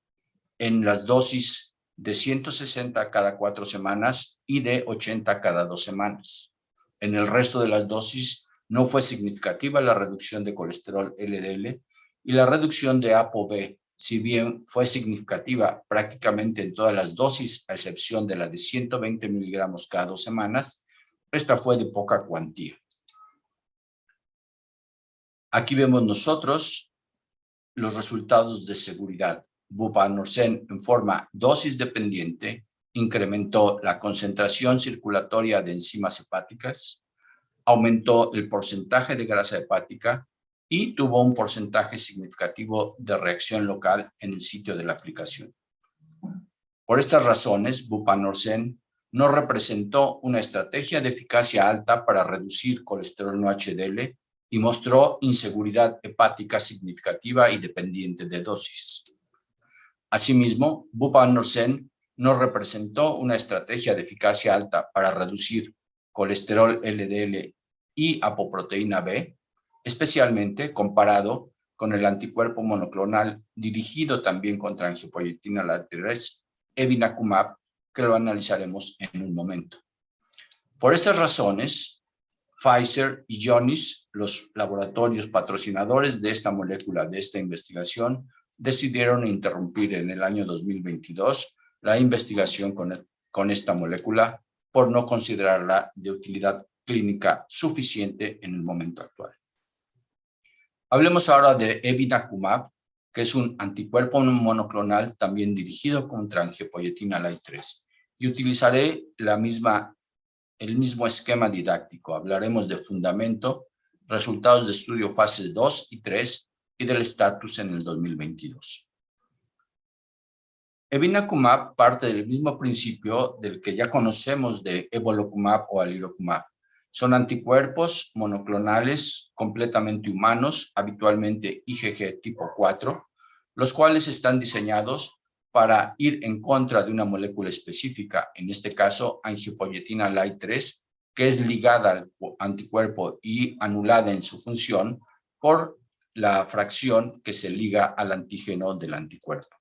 C: en las dosis de 160 cada 4 semanas y de 80 cada 2 semanas. En el resto de las dosis no fue significativa la reducción de colesterol LDL y la reducción de ApoB, si bien fue significativa prácticamente en todas las dosis, a excepción de la de 120 miligramos cada 2 semanas, esta fue de poca cuantía. Aquí vemos nosotros los resultados de seguridad. Bupanorsen en forma dosis dependiente incrementó la concentración circulatoria de enzimas hepáticas, aumentó el porcentaje de grasa hepática y tuvo un porcentaje significativo de reacción local en el sitio de la aplicación. Por estas razones, bupanorsen no representó una estrategia de eficacia alta para reducir colesterol no HDL y mostró inseguridad hepática significativa y dependiente de dosis. Asimismo, bupanorsen no representó una estrategia de eficacia alta para reducir colesterol LDL y apoproteína B, especialmente comparado con el anticuerpo monoclonal dirigido también contra angiopoietina light 3, evinacumab, que lo analizaremos en un momento. Por estas razones, Pfizer y Jonis, los laboratorios patrocinadores de esta molécula, de esta investigación, decidieron interrumpir en el año 2022 la investigación con esta molécula por no considerarla de utilidad clínica suficiente en el momento actual. Hablemos ahora de evinacumab, que es un anticuerpo monoclonal también dirigido contra angiopoietina light 3, y utilizaré el mismo esquema didáctico. Hablaremos de fundamento, resultados de estudio fase 2 y 3 y del estatus en el 2022. Evinacumab parte del mismo principio del que ya conocemos de evolocumab o alirocumab. Son anticuerpos monoclonales completamente humanos, habitualmente IgG tipo 4, los cuales están diseñados para ir en contra de una molécula específica, en este caso angiopoietina Light 3, que es ligada al anticuerpo y anulada en su función por la fracción que se liga al antígeno del anticuerpo.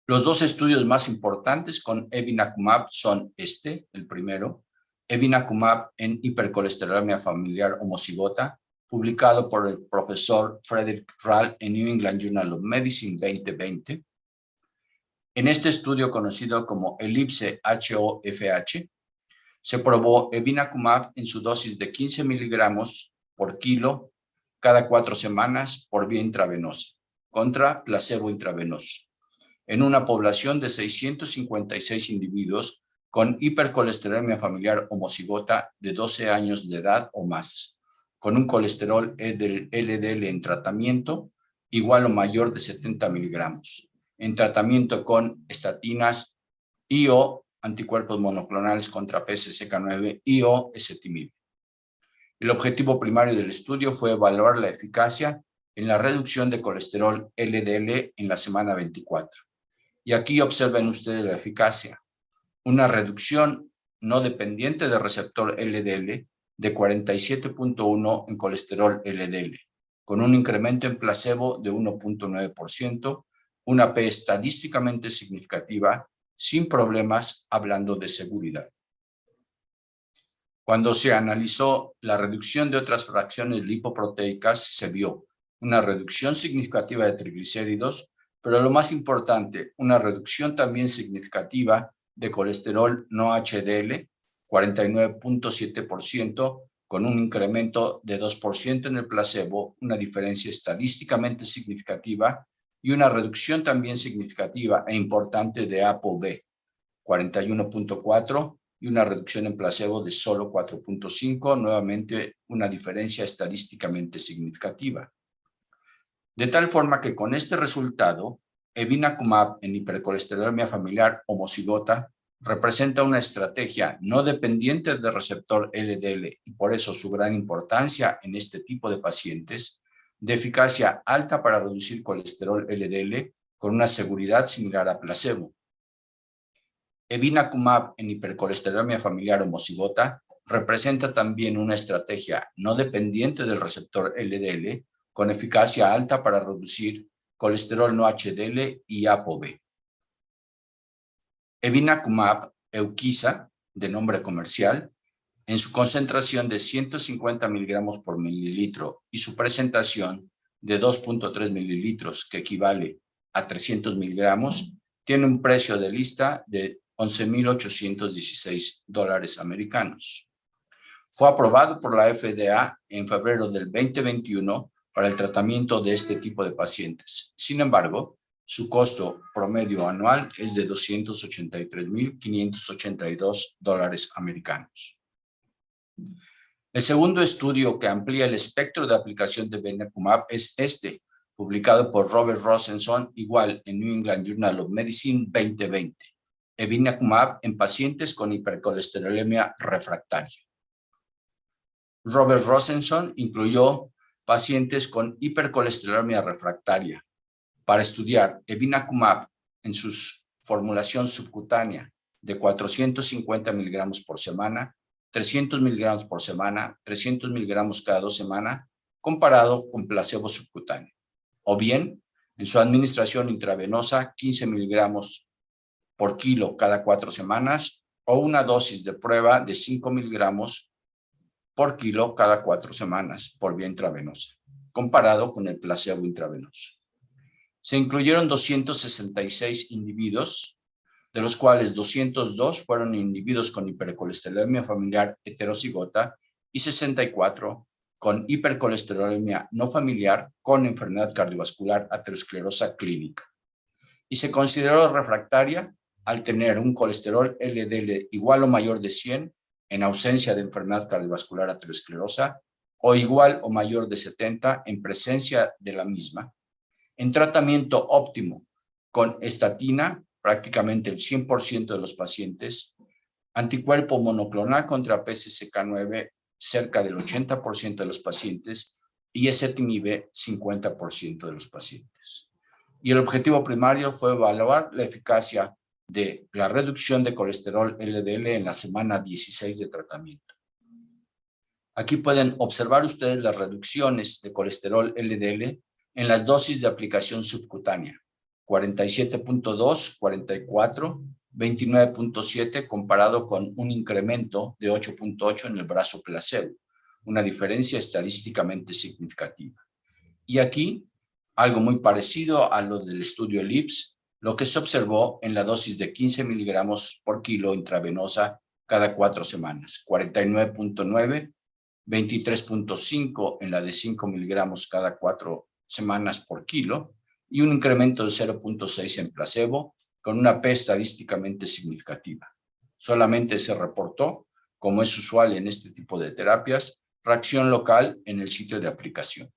C: Los dos estudios más importantes con evinacumab son el primero, evinacumab en hipercolesterolemia familiar homocigota, publicado por el profesor Frederick Rall en New England Journal of Medicine 2020. En este estudio conocido como ELIPSE-HOFH, se probó evinacumab en su dosis de 15 miligramos por kilo cada 4 semanas por vía intravenosa, contra placebo intravenoso, en una población de 656 individuos con hipercolesterolemia familiar homocigota de 12 años de edad o más, con un colesterol LDL en tratamiento igual o mayor de 70 miligramos, en tratamiento con estatinas y o anticuerpos monoclonales contra PCSK9 y o ezetimibe. El objetivo primario del estudio fue evaluar la eficacia en la reducción de colesterol LDL en la semana 24. Y aquí observen ustedes la eficacia. Una reducción no dependiente del receptor LDL de 47.1 en colesterol LDL, con un incremento en placebo de 1.9%, una P estadísticamente significativa, sin problemas, hablando de seguridad. Cuando se analizó la reducción de otras fracciones lipoproteicas, se vio una reducción significativa de triglicéridos, pero lo más importante, una reducción también significativa de colesterol no HDL, 49.7%, con un incremento de 2% en el placebo, una diferencia estadísticamente significativa, y una reducción también significativa e importante de ApoB, 41.4%, y una reducción en placebo de solo 4.5%, nuevamente una diferencia estadísticamente significativa. De tal forma que con este resultado, evinacumab en hipercolesterolemia familiar homocigota representa una estrategia no dependiente del receptor LDL y por eso su gran importancia en este tipo de pacientes, de eficacia alta para reducir colesterol LDL con una seguridad similar a placebo. Evinacumab en hipercolesterolemia familiar homocigota representa también una estrategia no dependiente del receptor LDL con eficacia alta para reducir colesterol no HDL y ApoB. Evinacumab Euquisa, de nombre comercial, en su concentración de 150 miligramos por mililitro y su presentación de 2.3 mililitros, que equivale a 300 miligramos, tiene un precio de lista de $11,816 americanos. Fue aprobado por la FDA en febrero del 2021 para el tratamiento de este tipo de pacientes. Sin embargo, su costo promedio anual es de $283,582 americanos. El segundo estudio que amplía el espectro de aplicación de evinacumab es publicado por Robert Rosenson, igual en New England Journal of Medicine 2020. Evinacumab en pacientes con hipercolesterolemia refractaria. Robert Rosenson incluyó pacientes con hipercolesterolemia refractaria para estudiar evinacumab en su formulación subcutánea de 450 miligramos por semana, 300 miligramos por semana, 300 miligramos cada 2 semanas, comparado con placebo subcutáneo. O bien, en su administración intravenosa, 15 miligramos por kilo cada 4 semanas, o una dosis de prueba de 5 miligramos por kilo cada 4 semanas por vía intravenosa, comparado con el placebo intravenoso. Se incluyeron 266 individuos, de los cuales 202 fueron individuos con hipercolesterolemia familiar heterocigota y 64 con hipercolesterolemia no familiar con enfermedad cardiovascular aterosclerosa clínica. Y se consideró refractaria al tener un colesterol LDL igual o mayor de 100 en ausencia de enfermedad cardiovascular aterosclerosa o igual o mayor de 70 en presencia de la misma, en tratamiento óptimo con estatina, prácticamente el 100% de los pacientes, anticuerpo monoclonal contra PCSK9, cerca del 80% de los pacientes, y ezetimibe, 50% de los pacientes. Y el objetivo primario fue evaluar la eficacia de la reducción de colesterol LDL en la semana 16 de tratamiento. Aquí pueden observar ustedes las reducciones de colesterol LDL en las dosis de aplicación subcutánea, 47.2, 44, 29.7, comparado con un incremento de 8.8 en el brazo placebo, una diferencia estadísticamente significativa. Y aquí, algo muy parecido a lo del estudio ELIPS, lo que se observó en la dosis de 15 miligramos por kilo intravenosa cada 4 semanas, 49.9, 23.5 en la de 5 miligramos cada 4 semanas por kilo, y un incremento de 0.6 en placebo, con una P estadísticamente significativa. Solamente se reportó, como es usual en este tipo de terapias, reacción local en el sitio de aplicación.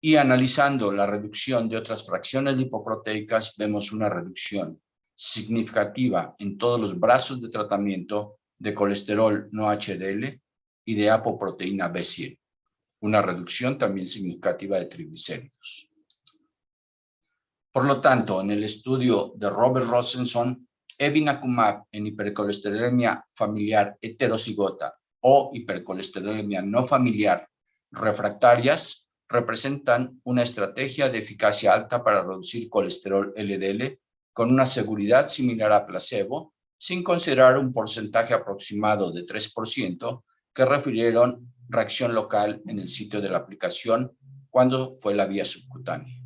C: Y analizando la reducción de otras fracciones lipoproteicas, vemos una reducción significativa en todos los brazos de tratamiento de colesterol no HDL y de apoproteína B100. Una reducción también significativa de triglicéridos. Por lo tanto, en el estudio de Robert Rosenson, evinacumab en hipercolesterolemia familiar heterozigota o hipercolesterolemia no familiar refractarias representan una estrategia de eficacia alta para reducir colesterol LDL con una seguridad similar a placebo, sin considerar un porcentaje aproximado de 3% que refirieron reacción local en el sitio de la aplicación cuando fue la vía subcutánea.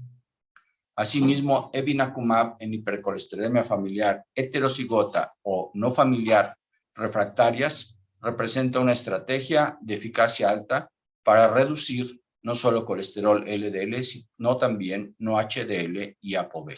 C: Asimismo, evinacumab en hipercolesterolemia familiar heterozigota o no familiar refractarias representa una estrategia de eficacia alta para reducir no solo colesterol LDL, sino también no HDL y ApoB.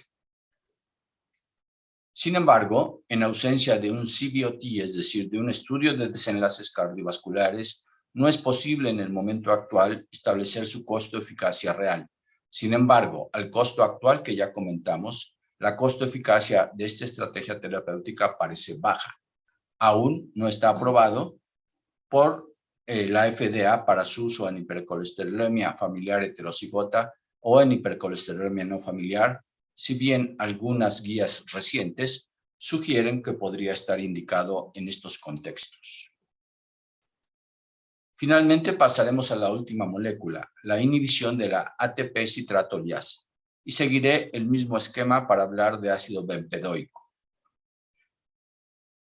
C: Sin embargo, en ausencia de un CVOT, es decir, de un estudio de desenlaces cardiovasculares, no es posible en el momento actual establecer su costo-eficacia real. Sin embargo, al costo actual que ya comentamos, la costo-eficacia de esta estrategia terapéutica parece baja. Aún no está aprobado por la FDA para su uso en hipercolesterolemia familiar heterozigota o en hipercolesterolemia no familiar, si bien algunas guías recientes sugieren que podría estar indicado en estos contextos. Finalmente pasaremos a la última molécula, la inhibición de la ATP citratoliasa, y seguiré el mismo esquema para hablar de ácido bempedoico.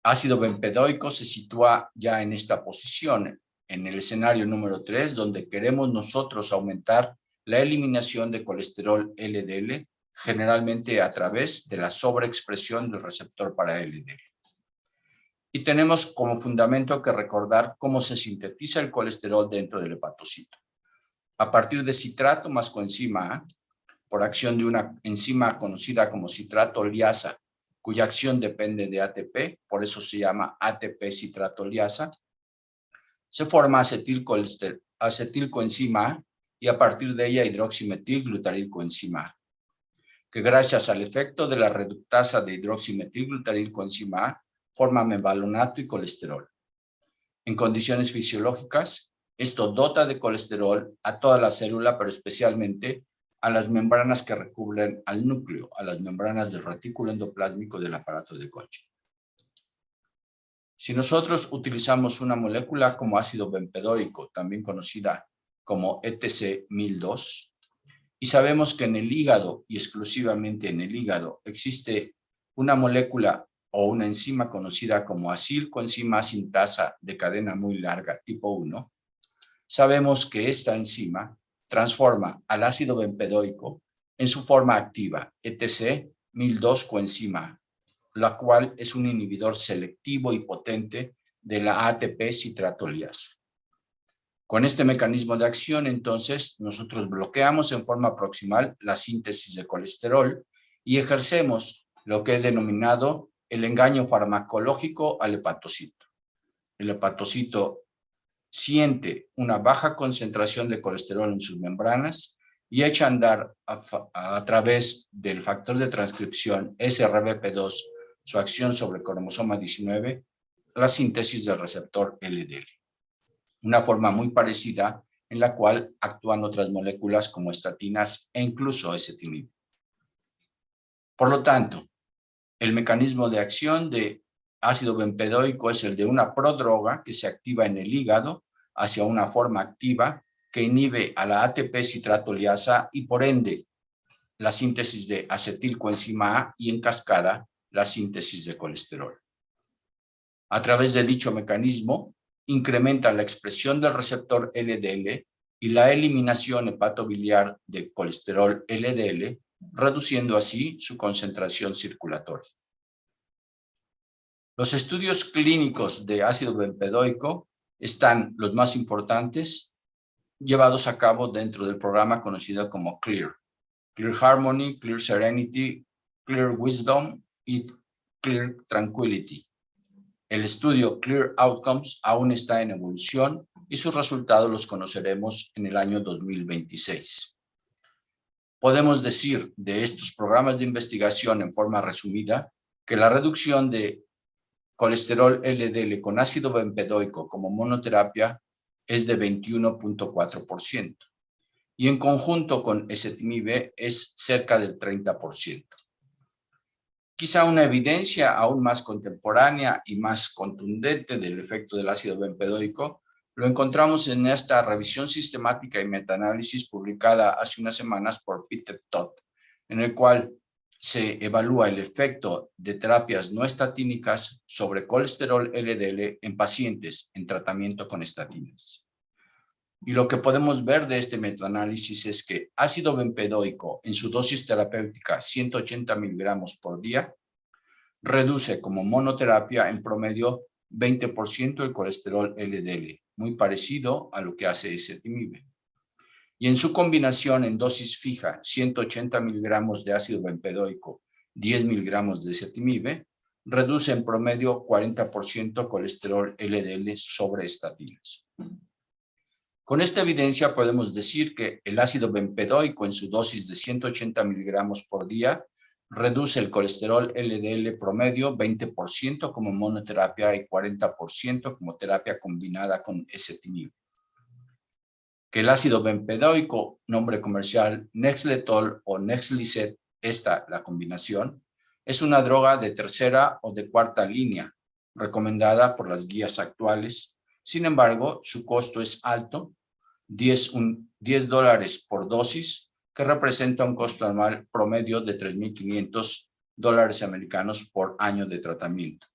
C: Ácido bempedoico se sitúa ya en esta posición, en el escenario número 3, donde queremos nosotros aumentar la eliminación de colesterol LDL, generalmente a través de la sobreexpresión del receptor para LDL. Y tenemos como fundamento que recordar cómo se sintetiza el colesterol dentro del hepatocito. A partir de citrato más coenzima A, por acción de una enzima conocida como citratoliasa, cuya acción depende de ATP, por eso se llama ATP citratoliasa, se forma acetilcoenzima A y a partir de ella hidroximetilglutarilcoenzima A, que gracias al efecto de la reductasa de hidroximetilglutarilcoenzima A forma mevalonato y colesterol. En condiciones fisiológicas, esto dota de colesterol a toda la célula, pero especialmente a las membranas que recubren al núcleo, a las membranas del retículo endoplásmico del aparato de Golgi. Si nosotros utilizamos una molécula como ácido bempedoico, también conocida como ETC-1002, y sabemos que en el hígado, y exclusivamente en el hígado, existe una molécula o una enzima conocida como acilcoenzima sintasa de cadena muy larga tipo 1, sabemos que esta enzima transforma al ácido bempedoico en su forma activa, ETC-1002 coenzima, la cual es un inhibidor selectivo y potente de la ATP citratoliasa. Con este mecanismo de acción, entonces, nosotros bloqueamos en forma proximal la síntesis de colesterol y ejercemos lo que he denominado el engaño farmacológico al hepatocito. El hepatocito siente una baja concentración de colesterol en sus membranas y echa a andar a través del factor de transcripción SRBP2 su acción sobre el cromosoma 19, la síntesis del receptor LDL. Una forma muy parecida en la cual actúan otras moléculas como estatinas e incluso ezetimibe. Por lo tanto, el mecanismo de acción de ácido bempedoico es el de una prodroga que se activa en el hígado hacia una forma activa que inhibe a la ATP citratoliasa y por ende la síntesis de acetilcoenzima A y en cascada la síntesis de colesterol. A través de dicho mecanismo, incrementa la expresión del receptor LDL y la eliminación hepatobiliar de colesterol LDL, reduciendo así su concentración circulatoria. Los estudios clínicos de ácido bempedoico están los más importantes llevados a cabo dentro del programa conocido como CLEAR. Clear Harmony, Clear Serenity, Clear Wisdom y Clear Tranquility. El estudio Clear Outcomes aún está en evolución y sus resultados los conoceremos en el año 2026. Podemos decir de estos programas de investigación en forma resumida que la reducción de colesterol LDL con ácido bempedoico como monoterapia es de 21.4% y en conjunto con ezetimibe es cerca del 30%. Quizá una evidencia aún más contemporánea y más contundente del efecto del ácido bempedoico lo encontramos en esta revisión sistemática y metaanálisis publicada hace unas semanas por Peter Todd, en el cual se evalúa el efecto de terapias no estatínicas sobre colesterol LDL en pacientes en tratamiento con estatinas. Y lo que podemos ver de este metaanálisis es que ácido bempedoico en su dosis terapéutica 180 miligramos por día reduce como monoterapia en promedio 20% el colesterol LDL, muy parecido a lo que hace ezetimibe. Y en su combinación en dosis fija 180 miligramos de ácido bempedoico, 10 miligramos de ezetimibe, reduce en promedio 40% colesterol LDL sobre estatinas. Con esta evidencia podemos decir que el ácido bempedoico en su dosis de 180 miligramos por día reduce el colesterol LDL promedio 20% como monoterapia y 40% como terapia combinada con ezetimibe. Que el ácido bempedoico, nombre comercial Nexletol o Nexlizet, la combinación, es una droga de tercera o de cuarta línea, recomendada por las guías actuales. Sin embargo, su costo es alto, $10 por dosis, que representa un costo anual promedio de $3,500 americanos por año de tratamiento.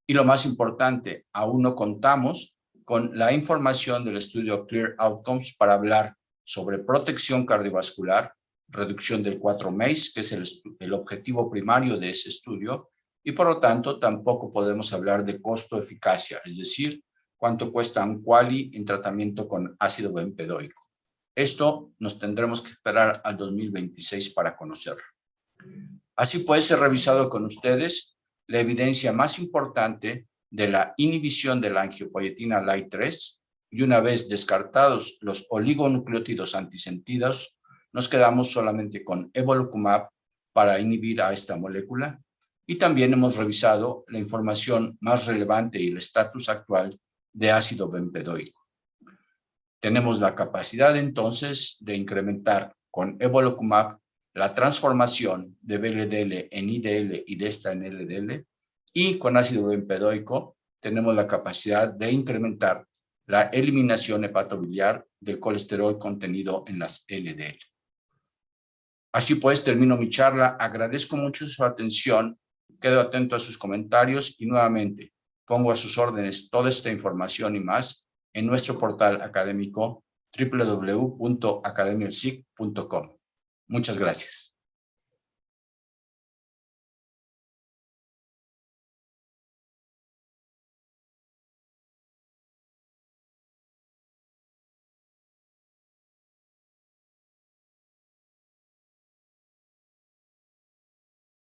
C: Y lo más importante, aún no contamos con la información del estudio Clear Outcomes para hablar sobre protección cardiovascular, reducción del 4-MACE, que es el objetivo primario de ese estudio, y por lo tanto tampoco podemos hablar de costo-eficacia, es decir, cuánto cuesta un quali en tratamiento con ácido bempedoico. Esto nos tendremos que esperar al 2026 para conocerlo. Así puede ser revisado con ustedes la evidencia más importante de la inhibición de la angiopoietina LAI3 y una vez descartados los oligonucleótidos antisentidos, nos quedamos solamente con evolocumab para inhibir a esta molécula y también hemos revisado la información más relevante y el estatus actual de ácido bempedoico. Tenemos la capacidad entonces de incrementar con evolocumab la transformación de VLDL en IDL y de esta en LDL, y con ácido bempedoico tenemos la capacidad de incrementar la eliminación hepatobiliar del colesterol contenido en las LDL. Así pues, termino mi charla. Agradezco mucho su atención, quedo atento a sus comentarios y nuevamente pongo a sus órdenes toda esta información y más en nuestro portal académico www.academialsic.com. Muchas gracias.